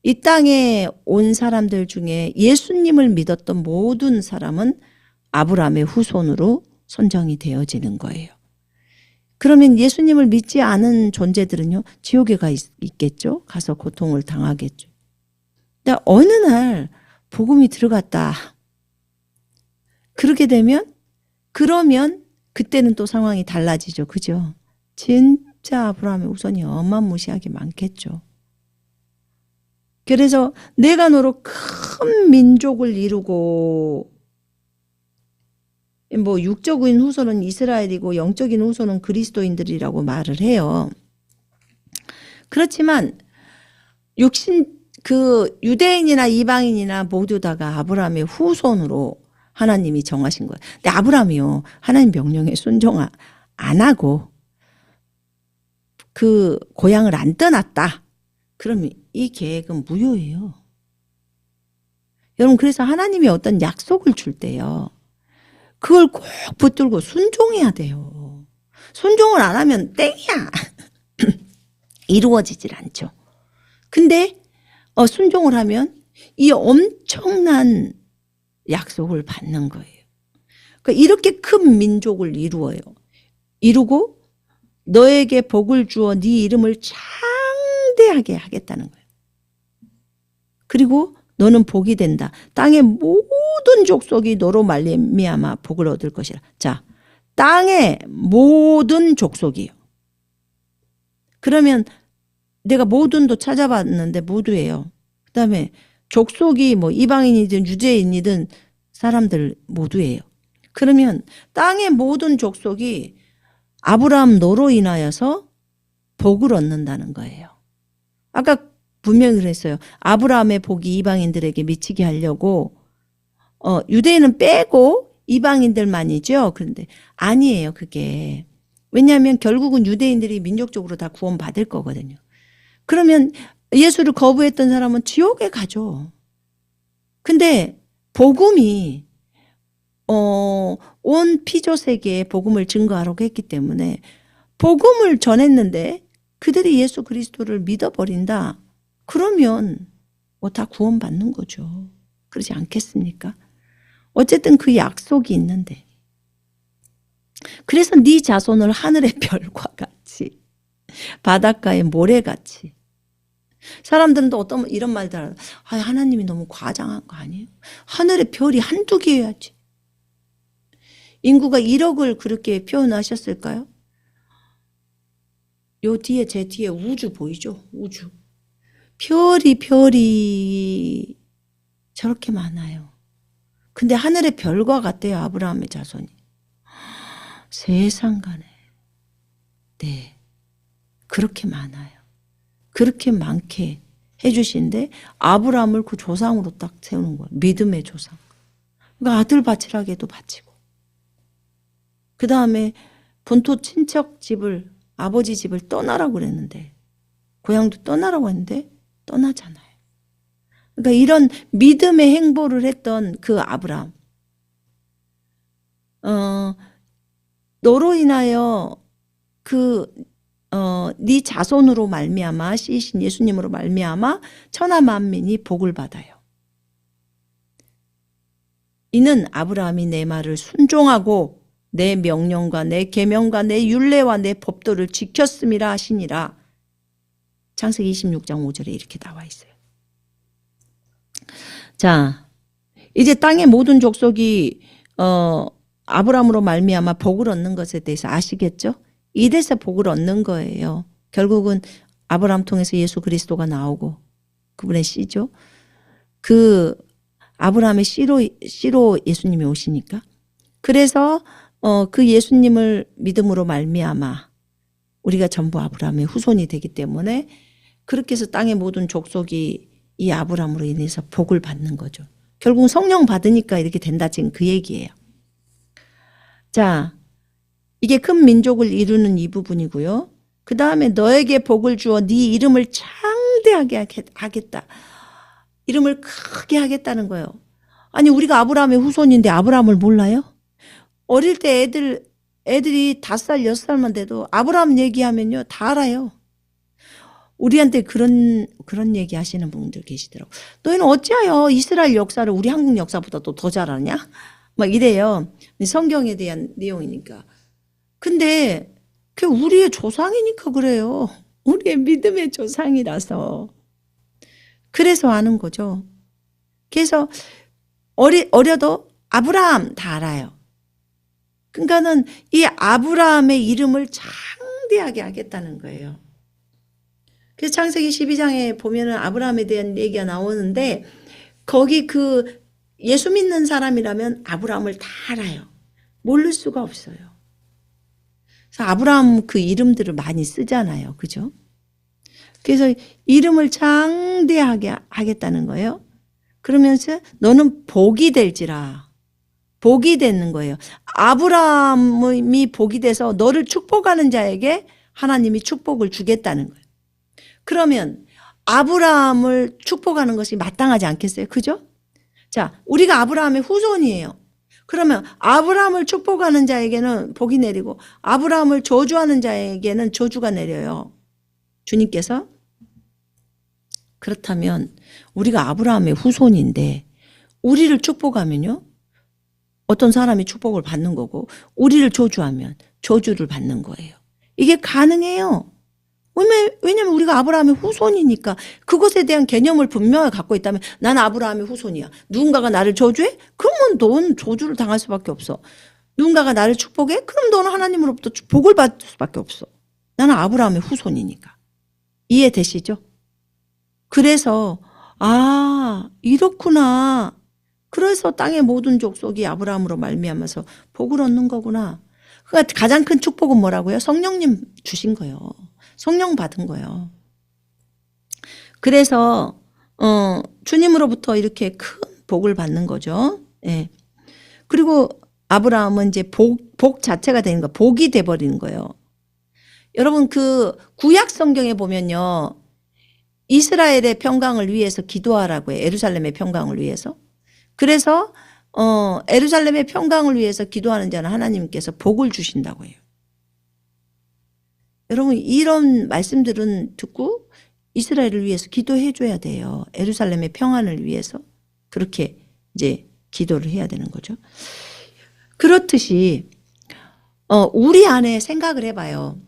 이 땅에 온 사람들 중에 예수님을 믿었던 모든 사람은 아브라함의 후손으로 선정이 되어지는 거예요. 그러면 예수님을 믿지 않은 존재들은요, 지옥에 있겠죠. 가서 고통을 당하겠죠. 근데 어느 날 복음이 들어갔다. 그렇게 되면 그러면 그때는 또 상황이 달라지죠. 그죠? 진짜 아브라함의 후손이 어마무시하게 많겠죠. 그래서 내가 너로 큰 민족을 이루고 뭐 육적인 후손은 이스라엘이고 영적인 후손은 그리스도인들이라고 말을 해요. 그렇지만 유대인이나 이방인이나 모두 다가 아브라함의 후손으로 하나님이 정하신 거예요. 근데 아브라함이요, 하나님 명령에 순종 안 하고 그 고향을 안 떠났다. 그러면 이 계획은 무효예요. 여러분, 그래서 하나님이 어떤 약속을 줄 때요, 그걸 꼭 붙들고 순종해야 돼요. 순종을 안 하면 땡이야. 이루어지질 않죠. 근데 순종을 하면 이 엄청난 약속을 받는 거예요. 그러니까 이렇게 큰 민족을 이루고 너에게 복을 주어 네 이름을 창대하게 하겠다는 거예요. 그리고 너는 복이 된다. 땅의 모든 족속이 너로 말미암아 복을 얻을 것이라. 자, 땅의 모든 족속이요. 그러면 내가 모든도 찾아봤는데 모두예요. 그다음에 족속이 뭐 이방인이든 유대인이든 사람들 모두예요. 그러면 땅의 모든 족속이 아브라함 너로 인하여서 복을 얻는다는 거예요. 아까 분명히 그랬어요. 아브라함의 복이 이방인들에게 미치게 하려고 유대인은 빼고 이방인들만이죠. 그런데 아니에요, 그게. 왜냐하면 결국은 유대인들이 민족적으로 다 구원받을 거거든요. 그러면 예수를 거부했던 사람은 지옥에 가죠. 근데 복음이 온 피조 세계에 복음을 증거하라고 했기 때문에 복음을 전했는데 그들이 예수 그리스도를 믿어버린다. 그러면 뭐 다 구원받는 거죠. 그러지 않겠습니까? 어쨌든 그 약속이 있는데. 그래서 네 자손을 하늘의 별과 같이 바닷가의 모래같이. 사람들은 또 어떤 이런 말들 하는, 하나님이 너무 과장한 거 아니에요? 하늘의 별이 한두 개여야지. 인구가 1억을 그렇게 표현하셨을까요? 요 뒤에 제 뒤에 우주 보이죠? 우주. 별이 저렇게 많아요. 근데 하늘의 별과 같대요. 아브라함의 자손이. 세상간에. 네. 그렇게 많아요. 그렇게 많게 해주신데 아브라함을 그 조상으로 딱 세우는 거예요. 믿음의 조상. 그러니까 아들 바치라게도 바치고. 그 다음에 본토 친척 집을 아버지 집을 떠나라고 그랬는데 고향도 떠나라고 했는데 떠나잖아요. 그러니까 이런 믿음의 행보를 했던 그 아브라함. 너로 인하여 네 자손으로 말미암아 씨이신 예수님으로 말미암아 천하 만민이 복을 받아요. 이는 아브라함이 내 말을 순종하고 내 명령과 내 계명과 내 율례와 내 법도를 지켰음이라 하시니라. 창세기 26장 5절에 이렇게 나와 있어요. 자, 이제 땅의 모든 족속이 아브라함으로 말미암아 복을 얻는 것에 대해서 아시겠죠? 이래서 복을 얻는 거예요. 결국은 아브라함 통해서 예수 그리스도가 나오고 그분의 씨죠. 그 아브라함의 씨로 예수님이 오시니까. 그래서 그 예수님을 믿음으로 말미암아 우리가 전부 아브라함의 후손이 되기 때문에 그렇게 해서 땅의 모든 족속이 이 아브라함으로 인해서 복을 받는 거죠. 결국 성령 받으니까 이렇게 된다 지금 그 얘기예요. 자, 이게 큰 민족을 이루는 이 부분이고요. 그 다음에 너에게 복을 주어 네 이름을 창대하게 하겠다. 이름을 크게 하겠다는 거예요. 아니 우리가 아브라함의 후손인데 아브라함을 몰라요? 어릴 때 애들이 5살, 6살만 돼도 아브라함 얘기하면요 다 알아요. 우리한테 그런 얘기 하시는 분들 계시더라고. 너희는 어찌하여 이스라엘 역사를 우리 한국 역사보다 또 더 잘 아냐? 막 이래요. 성경에 대한 내용이니까. 근데 그게 우리의 조상이니까 그래요. 우리의 믿음의 조상이라서. 그래서 아는 거죠. 그래서 어려도 아브라함 다 알아요. 그러니까는 이 아브라함의 이름을 창대하게 하겠다는 거예요. 그래서 창세기 12장에 보면은 아브라함에 대한 얘기가 나오는데 거기 그 예수 믿는 사람이라면 아브라함을 다 알아요. 모를 수가 없어요. 그래서 아브라함 그 이름들을 많이 쓰잖아요. 그죠? 그래서 이름을 창대하게 하겠다는 거예요. 그러면서 너는 복이 될지라. 복이 되는 거예요. 아브라함이 복이 돼서 너를 축복하는 자에게 하나님이 축복을 주겠다는 거예요. 그러면 아브라함을 축복하는 것이 마땅하지 않겠어요? 그죠? 자, 우리가 아브라함의 후손이에요. 그러면 아브라함을 축복하는 자에게는 복이 내리고 아브라함을 저주하는 자에게는 저주가 내려요. 주님께서. 그렇다면 우리가 아브라함의 후손인데 우리를 축복하면요. 어떤 사람이 축복을 받는 거고 우리를 저주하면 저주를 받는 거예요. 이게 가능해요. 왜냐면 우리가 아브라함의 후손이니까 그것에 대한 개념을 분명하게 갖고 있다면 나는 아브라함의 후손이야. 누군가가 나를 저주해? 그러면 넌 저주를 당할 수밖에 없어. 누군가가 나를 축복해? 그럼 너는 하나님으로부터 복을 받을 수밖에 없어. 나는 아브라함의 후손이니까. 이해되시죠? 그래서 이렇구나. 그래서 땅의 모든 족속이 아브라함으로 말미암아서 복을 얻는 거구나. 그러니까 가장 큰 축복은 뭐라고요? 성령님 주신 거예요. 성령 받은 거예요. 그래서 주님으로부터 이렇게 큰 복을 받는 거죠. 예. 그리고 아브라함은 이제 복 자체가 되는 거, 복이 돼버리는 거예요. 여러분 그 구약 성경에 보면요, 이스라엘의 평강을 위해서 기도하라고 해요. 예루살렘의 평강을 위해서. 그래서 예루살렘의 평강을 위해서 기도하는 자는 하나님께서 복을 주신다고 해요. 여러분 이런 말씀들은 듣고 이스라엘을 위해서 기도해 줘야 돼요. 예루살렘의 평안을 위해서 그렇게 이제 기도를 해야 되는 거죠. 그렇듯이 우리 안에 생각을 해봐요.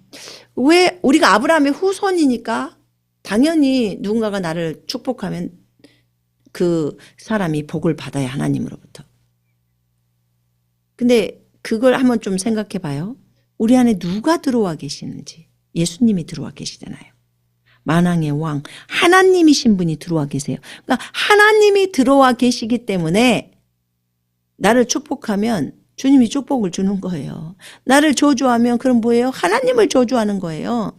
왜 우리가 아브라함의 후손이니까 당연히 누군가가 나를 축복하면 그 사람이 복을 받아야 하나님으로부터. 근데 그걸 한번 좀 생각해 봐요. 우리 안에 누가 들어와 계시는지. 예수님이 들어와 계시잖아요. 만왕의 왕 하나님이신 분이 들어와 계세요. 그러니까 하나님이 들어와 계시기 때문에 나를 축복하면 주님이 축복을 주는 거예요. 나를 저주하면 그럼 뭐예요? 하나님을 저주하는 거예요.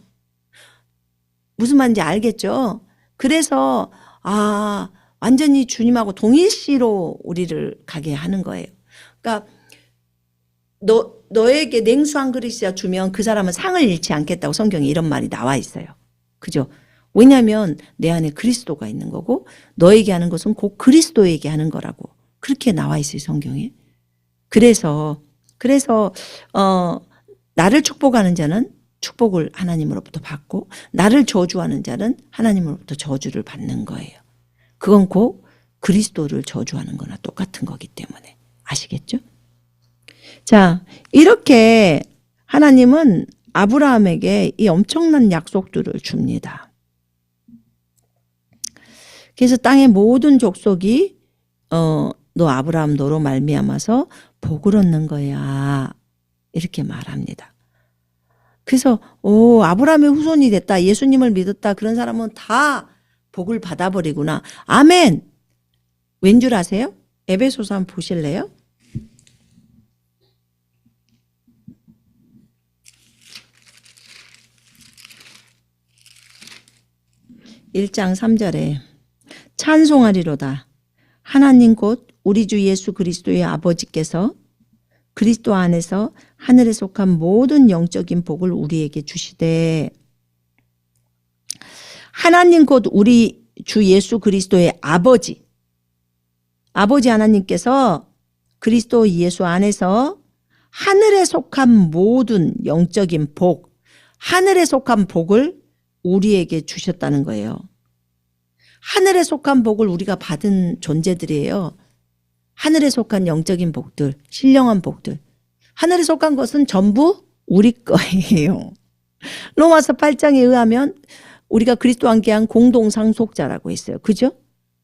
무슨 말인지 알겠죠? 그래서 완전히 주님하고 동일시로 우리를 가게 하는 거예요. 그러니까 너에게 냉수 한 그릇이야 주면 그 사람은 상을 잃지 않겠다고 성경에 이런 말이 나와 있어요. 그죠? 왜냐하면 내 안에 그리스도가 있는 거고 너에게 하는 것은 곧 그리스도에게 하는 거라고 그렇게 나와 있어요. 성경에. 그래서 나를 축복하는 자는 축복을 하나님으로부터 받고 나를 저주하는 자는 하나님으로부터 저주를 받는 거예요. 그건 곧 그리스도를 저주하는 거나 똑같은 거기 때문에. 아시겠죠? 자, 이렇게 하나님은 아브라함에게 이 엄청난 약속들을 줍니다. 그래서 땅의 모든 족속이 너 아브라함 너로 말미암아서 복을 얻는 거야. 이렇게 말합니다. 그래서 아브라함의 후손이 됐다. 예수님을 믿었다. 그런 사람은 다 복을 받아버리구나. 아멘. 왠 줄 아세요? 에베소서 한번 보실래요? 1장 3절에 찬송하리로다. 하나님 곧 우리 주 예수 그리스도의 아버지께서 그리스도 안에서 하늘에 속한 모든 영적인 복을 우리에게 주시되 하나님 곧 우리 주 예수 그리스도의 아버지 하나님께서 그리스도 예수 안에서 하늘에 속한 모든 영적인 복 하늘에 속한 복을 우리에게 주셨다는 거예요. 하늘에 속한 복을 우리가 받은 존재들이에요. 하늘에 속한 영적인 복들, 신령한 복들. 하늘에 속한 것은 전부 우리 거예요. 로마서 8장에 의하면 우리가 그리스도와 함께한 공동 상속자라고 했어요. 그죠?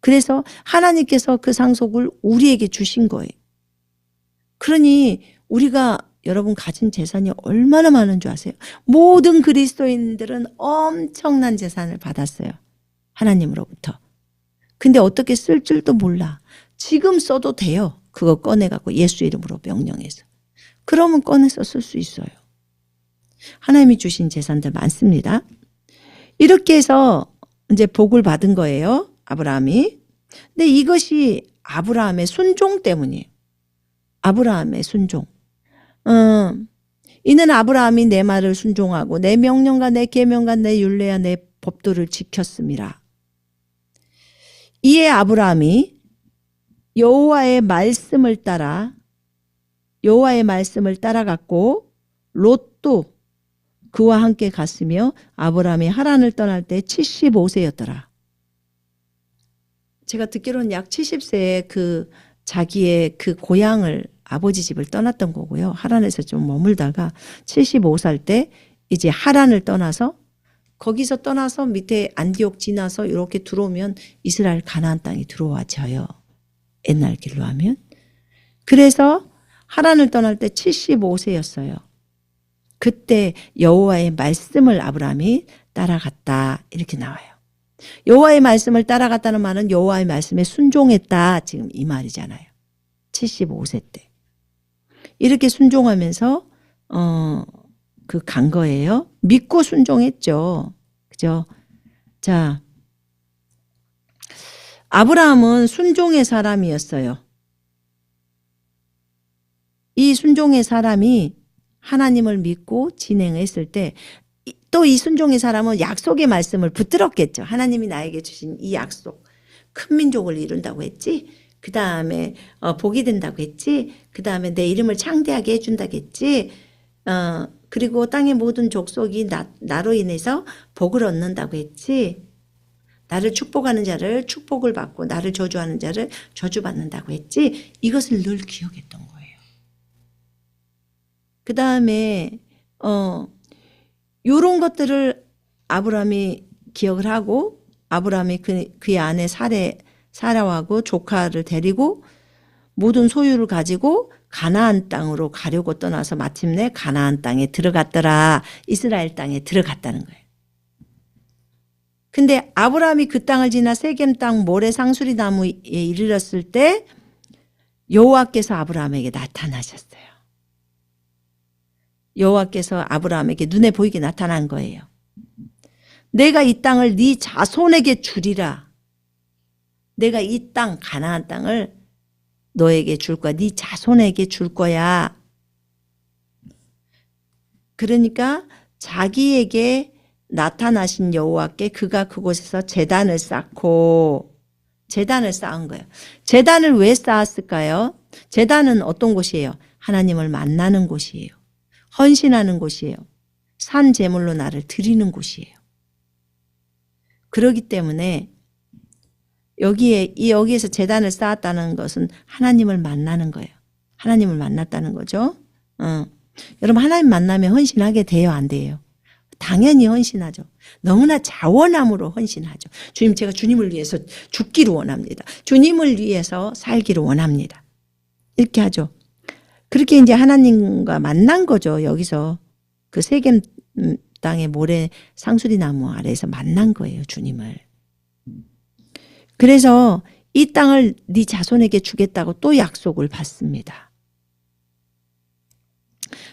그래서 하나님께서 그 상속을 우리에게 주신 거예요. 그러니 우리가 여러분 가진 재산이 얼마나 많은 줄 아세요? 모든 그리스도인들은 엄청난 재산을 받았어요. 하나님으로부터. 근데 어떻게 쓸 줄도 몰라. 지금 써도 돼요. 그거 꺼내갖고 예수 이름으로 명령해서. 그러면 꺼내서 쓸 수 있어요. 하나님이 주신 재산들 많습니다. 이렇게 해서 이제 복을 받은 거예요. 아브라함이. 근데 이것이 아브라함의 순종 때문이에요. 아브라함의 순종. 이는 아브라함이 내 말을 순종하고 내 명령과 내 계명과 내 율례와 내 법도를 지켰음이라. 이에 아브라함이 여호와의 말씀을 따라갔고 롯도 그와 함께 갔으며 아브라함이 하란을 떠날 때 75세였더라. 제가 듣기로는 약 70세에 자기의 그 고향을 아버지 집을 떠났던 거고요. 하란에서 좀 머물다가 75살 때 이제 하란을 떠나서 거기서 떠나서 밑에 안디옥 지나서 이렇게 들어오면 이스라엘 가나안 땅이 들어와져요. 옛날 길로 하면. 그래서 하란을 떠날 때 75세였어요. 그때 여호와의 말씀을 아브라함이 따라갔다 이렇게 나와요. 여호와의 말씀을 따라갔다는 말은 여호와의 말씀에 순종했다 지금 이 말이잖아요. 75세 때. 이렇게 순종하면서 간 거예요. 믿고 순종했죠. 그죠? 자, 아브라함은 순종의 사람이었어요. 이 순종의 사람이 하나님을 믿고 진행했을 때 또 이 순종의 사람은 약속의 말씀을 붙들었겠죠. 하나님이 나에게 주신 이 약속. 큰 민족을 이룬다고 했지? 그 다음에 복이 된다고 했지. 그 다음에 내 이름을 창대하게 해준다고 했지. 그리고 땅의 모든 족속이 나로 인해서 복을 얻는다고 했지. 나를 축복하는 자를 축복을 받고 나를 저주하는 자를 저주받는다고 했지. 이것을 늘 기억했던 거예요. 그 다음에 요런 것들을 아브라함이 기억을 하고 아브라함이 그의 아내 사라하고 조카를 데리고 모든 소유를 가지고 가나안 땅으로 가려고 떠나서 마침내 가나안 땅에 들어갔더라. 이스라엘 땅에 들어갔다는 거예요. 근데 아브라함이 그 땅을 지나 세겜 땅 모래 상수리 나무에 이르렀을 때 여호와께서 아브라함에게 나타나셨어요. 여호와께서 아브라함에게 눈에 보이게 나타난 거예요. 내가 이 땅을 네 자손에게 주리라. 내가 이 땅 가나안 땅을 너에게 줄 거야. 네 자손에게 줄 거야. 그러니까 자기에게 나타나신 여호와께 그가 그곳에서 제단을 쌓고 제단을 쌓은 거예요. 제단을 왜 쌓았을까요? 제단은 어떤 곳이에요? 하나님을 만나는 곳이에요. 헌신하는 곳이에요. 산 제물로 나를 드리는 곳이에요. 그렇기 때문에 여기에서 제단을 쌓았다는 것은 하나님을 만나는 거예요. 하나님을 만났다는 거죠. 여러분 하나님 만나면 헌신하게 돼요? 안 돼요? 당연히 헌신하죠. 너무나 자원함으로 헌신하죠. 주님, 제가 주님을 위해서 죽기를 원합니다. 주님을 위해서 살기를 원합니다. 이렇게 하죠. 그렇게 이제 하나님과 만난 거죠. 여기서 그 세겜 땅의 모래 상수리 나무 아래에서 만난 거예요. 주님을. 그래서 이 땅을 네 자손에게 주겠다고 또 약속을 받습니다.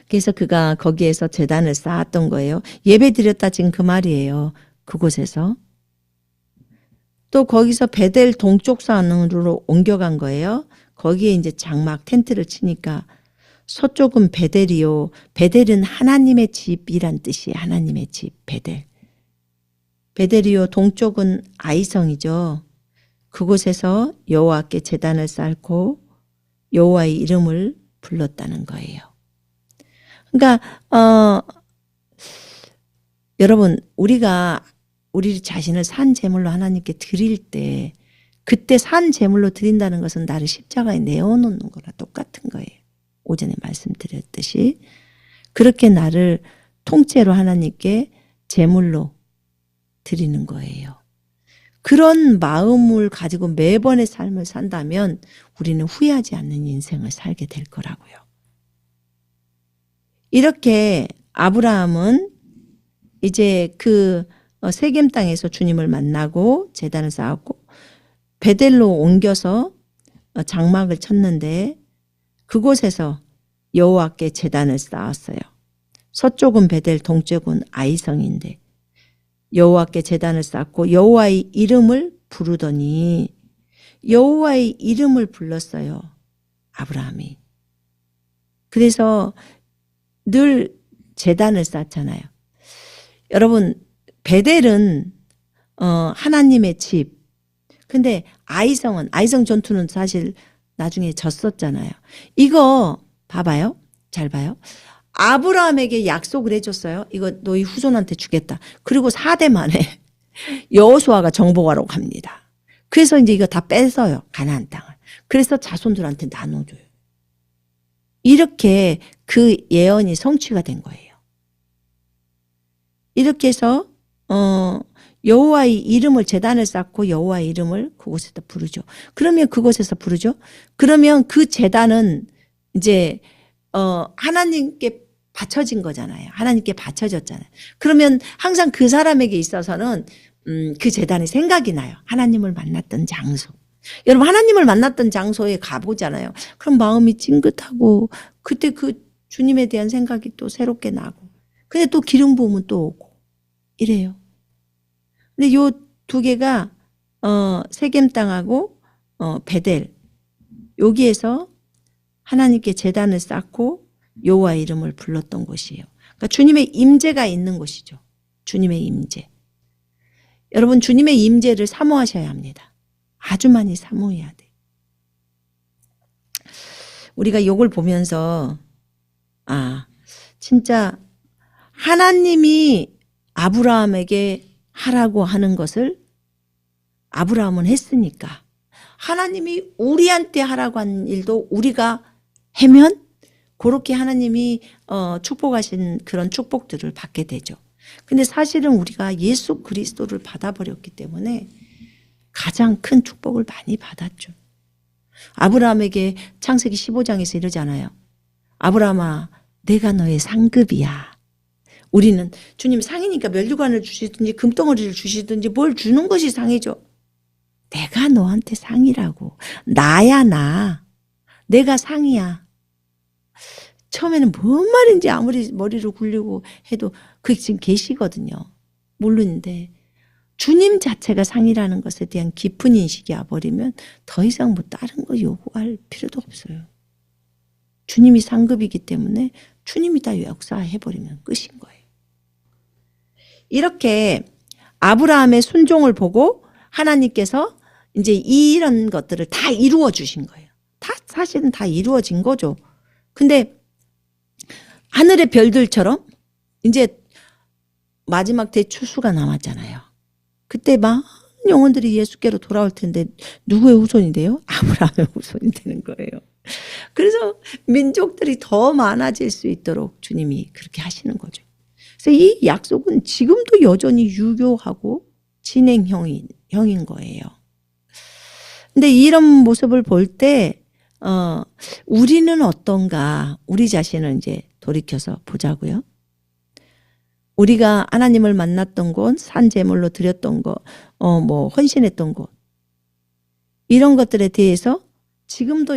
그래서 그가 거기에서 제단을 쌓았던 거예요. 예배 드렸다 지금 그 말이에요. 그곳에서. 또 거기서 베델 동쪽 산으로 옮겨간 거예요. 거기에 이제 장막 텐트를 치니까 서쪽은 베델이요. 베델은 하나님의 집이란 뜻이에요. 하나님의 집 베델. 베델이요. 동쪽은 아이성이죠. 그곳에서 여호와께 제단을 쌓고 여호와의 이름을 불렀다는 거예요. 그러니까 여러분 우리가 우리 자신을 산 제물로 하나님께 드릴 때 그때 산 제물로 드린다는 것은 나를 십자가에 내어놓는 거랑 똑같은 거예요. 오전에 말씀드렸듯이 그렇게 나를 통째로 하나님께 제물로 드리는 거예요. 그런 마음을 가지고 매번의 삶을 산다면 우리는 후회하지 않는 인생을 살게 될 거라고요. 이렇게 아브라함은 이제 그 세겜 땅에서 주님을 만나고 제단을 쌓았고 베델로 옮겨서 장막을 쳤는데 그곳에서 여호와께 제단을 쌓았어요. 서쪽은 베델, 동쪽은 아이성인데 여호와께 제단을 쌓고 여호와의 이름을 부르더니 여호와의 이름을 불렀어요. 아브라함이. 그래서 늘 제단을 쌓잖아요. 여러분 베델은 하나님의 집. 근데 아이성 전투는 사실 나중에 졌었잖아요. 이거 봐봐요. 잘 봐요. 아브라함에게 약속을 해줬어요. 이거 너희 후손한테 주겠다. 그리고 4대 만에 여호수아가 정복하러 갑니다. 그래서 이제 이거 다 뺏어요. 가나안 땅을. 그래서 자손들한테 나눠줘요. 이렇게 그 예언이 성취가 된 거예요. 이렇게 해서 여호와의 이름을 제단을 쌓고 여호와의 이름을 그곳에서 부르죠. 그러면 그곳에서 부르죠. 그러면 그 제단은 이제 하나님께 바쳐진 거잖아요. 하나님께 바쳐졌잖아요. 그러면 항상 그 사람에게 있어서는 그 제단이 생각이 나요. 하나님을 만났던 장소. 여러분 하나님을 만났던 장소에 가보잖아요. 그럼 마음이 찡긋하고 그때 그 주님에 대한 생각이 또 새롭게 나고 근데 또 기름 부으면 또 오고 이래요. 근데 요 두 개가 세겜 땅하고 베델 여기에서 하나님께 제단을 쌓고 여호와의 이름을 불렀던 곳이에요. 그러니까 주님의 임재가 있는 곳이죠. 주님의 임재. 여러분 주님의 임재를 사모하셔야 합니다. 아주 많이 사모해야 돼요. 우리가 요걸 보면서 진짜 하나님이 아브라함에게 하라고 하는 것을 아브라함은 했으니까 하나님이 우리한테 하라고 한 일도 우리가 하면 그렇게 하나님이 축복하신 그런 축복들을 받게 되죠. 근데 사실은 우리가 예수 그리스도를 받아버렸기 때문에 가장 큰 축복을 많이 받았죠. 아브라함에게 창세기 15장에서 이러잖아요. 아브라함아, 내가 너의 상급이야. 우리는 주님 상이니까 면류관을 주시든지 금덩어리를 주시든지 뭘 주는 것이 상이죠. 내가 너한테 상이라고. 나야 나. 내가 상이야. 처음에는 뭔 말인지 아무리 머리를 굴리고 해도 그게 지금 계시거든요. 모르는데 주님 자체가 상이라는 것에 대한 깊은 인식이 와버리면 더 이상 뭐 다른 거 요구할 필요도 없어요. 주님이 상급이기 때문에 주님이 다 역사해버리면 끝인 거예요. 이렇게 아브라함의 순종을 보고 하나님께서 이제 이런 것들을 다 이루어 주신 거예요. 다 사실은 다 이루어진 거죠. 근데 하늘의 별들처럼 이제 마지막 대추수가 남았잖아요. 그때 많은 영혼들이 예수께로 돌아올 텐데 누구의 후손이 돼요? 아브라함의 후손이 되는 거예요. 그래서 민족들이 더 많아질 수 있도록 주님이 그렇게 하시는 거죠. 그래서 이 약속은 지금도 여전히 유효하고 진행형인 거예요. 근데 이런 모습을 볼 때 우리는 어떤가 우리 자신을 이제 돌이켜서 보자고요. 우리가 하나님을 만났던 곳, 산 제물로 드렸던 것, 헌신했던 곳 이런 것들에 대해서 지금도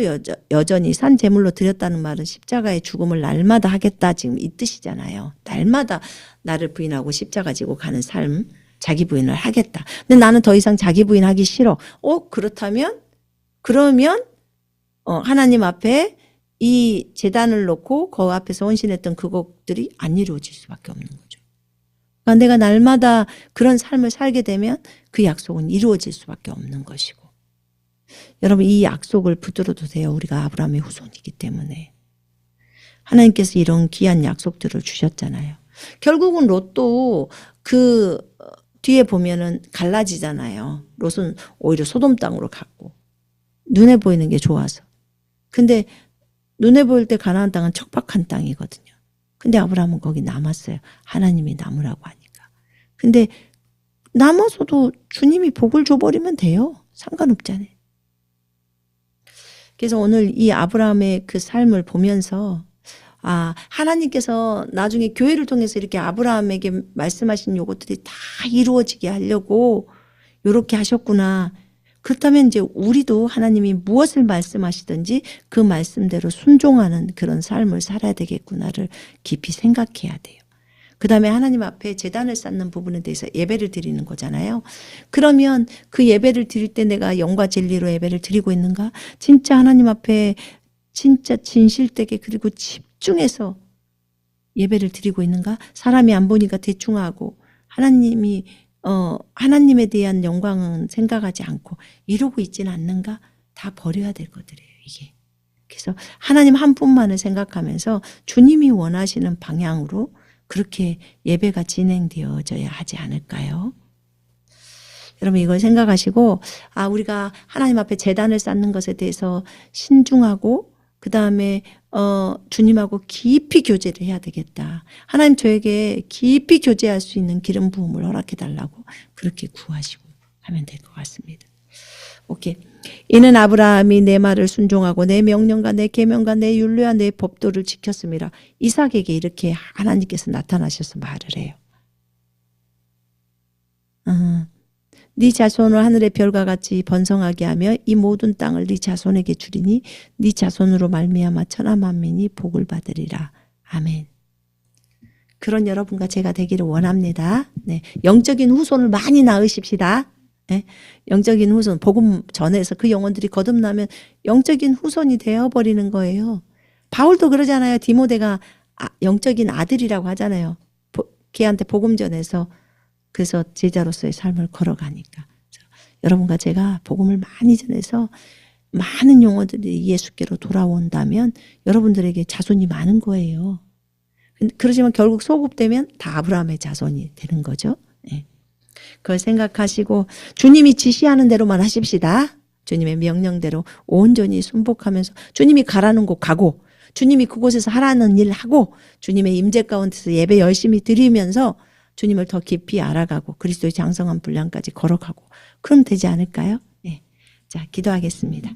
여전히 산 제물로 드렸다는 말은 십자가의 죽음을 날마다 하겠다 지금 이 뜻이잖아요. 날마다 나를 부인하고 십자가 지고 가는 삶, 자기 부인을 하겠다. 근데 나는 더 이상 자기 부인하기 싫어. 그러면 하나님 앞에 이 제단을 놓고 그 앞에서 헌신했던 그것들이 안 이루어질 수밖에 없는 거죠. 그러니까 내가 날마다 그런 삶을 살게 되면 그 약속은 이루어질 수밖에 없는 것이고 여러분 이 약속을 붙들어도 돼요. 우리가 아브라함의 후손이기 때문에. 하나님께서 이런 귀한 약속들을 주셨잖아요. 결국은 롯도 그 뒤에 보면은 갈라지잖아요. 롯은 오히려 소돔 땅으로 갔고 눈에 보이는 게 좋아서. 근데 눈에 보일 때 가나안 땅은 척박한 땅이거든요. 근데 아브라함은 거기 남았어요. 하나님이 남으라고 하니까. 근데 남아서도 주님이 복을 줘버리면 돼요. 상관없잖아요. 그래서 오늘 이 아브라함의 그 삶을 보면서 하나님께서 나중에 교회를 통해서 이렇게 아브라함에게 말씀하신 요것들이 다 이루어지게 하려고 이렇게 하셨구나. 그렇다면 이제 우리도 하나님이 무엇을 말씀하시든지 그 말씀대로 순종하는 그런 삶을 살아야 되겠구나를 깊이 생각해야 돼요. 그 다음에 하나님 앞에 제단을 쌓는 부분에 대해서 예배를 드리는 거잖아요. 그러면 그 예배를 드릴 때 내가 영과 진리로 예배를 드리고 있는가? 진짜 하나님 앞에 진짜 진실되게 그리고 집중해서 예배를 드리고 있는가? 사람이 안 보니까 대충 하고 하나님에 대한 영광은 생각하지 않고 이러고 있지는 않는가? 다 버려야 될 것들이에요, 이게. 그래서 하나님 한 분만을 생각하면서 주님이 원하시는 방향으로 그렇게 예배가 진행되어져야 하지 않을까요? 여러분 이걸 생각하시고 우리가 하나님 앞에 제단을 쌓는 것에 대해서 신중하고 그 다음에 주님하고 깊이 교제를 해야 되겠다. 하나님 저에게 깊이 교제할 수 있는 기름 부음을 허락해 달라고 그렇게 구하시고 하면 될 것 같습니다. 오케이. 이는 아브라함이 내 말을 순종하고 내 명령과 내 계명과 내 율례와 내 법도를 지켰습니다. 이삭에게 이렇게 하나님께서 나타나셔서 말을 해요. 네 자손을 하늘의 별과 같이 번성하게 하며 이 모든 땅을 네 자손에게 주리니 네 자손으로 말미암아 천하 만민이 복을 받으리라. 아멘. 그런 여러분과 제가 되기를 원합니다. 네, 영적인 후손을 많이 낳으십시다. 네, 영적인 후손, 복음 전해서 그 영혼들이 거듭나면 영적인 후손이 되어버리는 거예요. 바울도 그러잖아요. 디모데가 영적인 아들이라고 하잖아요. 걔한테 복음 전해서 그래서 제자로서의 삶을 걸어가니까. 여러분과 제가 복음을 많이 전해서 많은 영혼들이 예수께로 돌아온다면 여러분들에게 자손이 많은 거예요. 그러지만 결국 소급되면 다 아브라함의 자손이 되는 거죠. 예. 그걸 생각하시고 주님이 지시하는 대로만 하십시다. 주님의 명령대로 온전히 순복하면서 주님이 가라는 곳 가고 주님이 그곳에서 하라는 일 하고 주님의 임재 가운데서 예배 열심히 드리면서 주님을 더 깊이 알아가고 그리스도의 장성한 분량까지 걸어가고 그럼 되지 않을까요? 네. 자, 기도하겠습니다.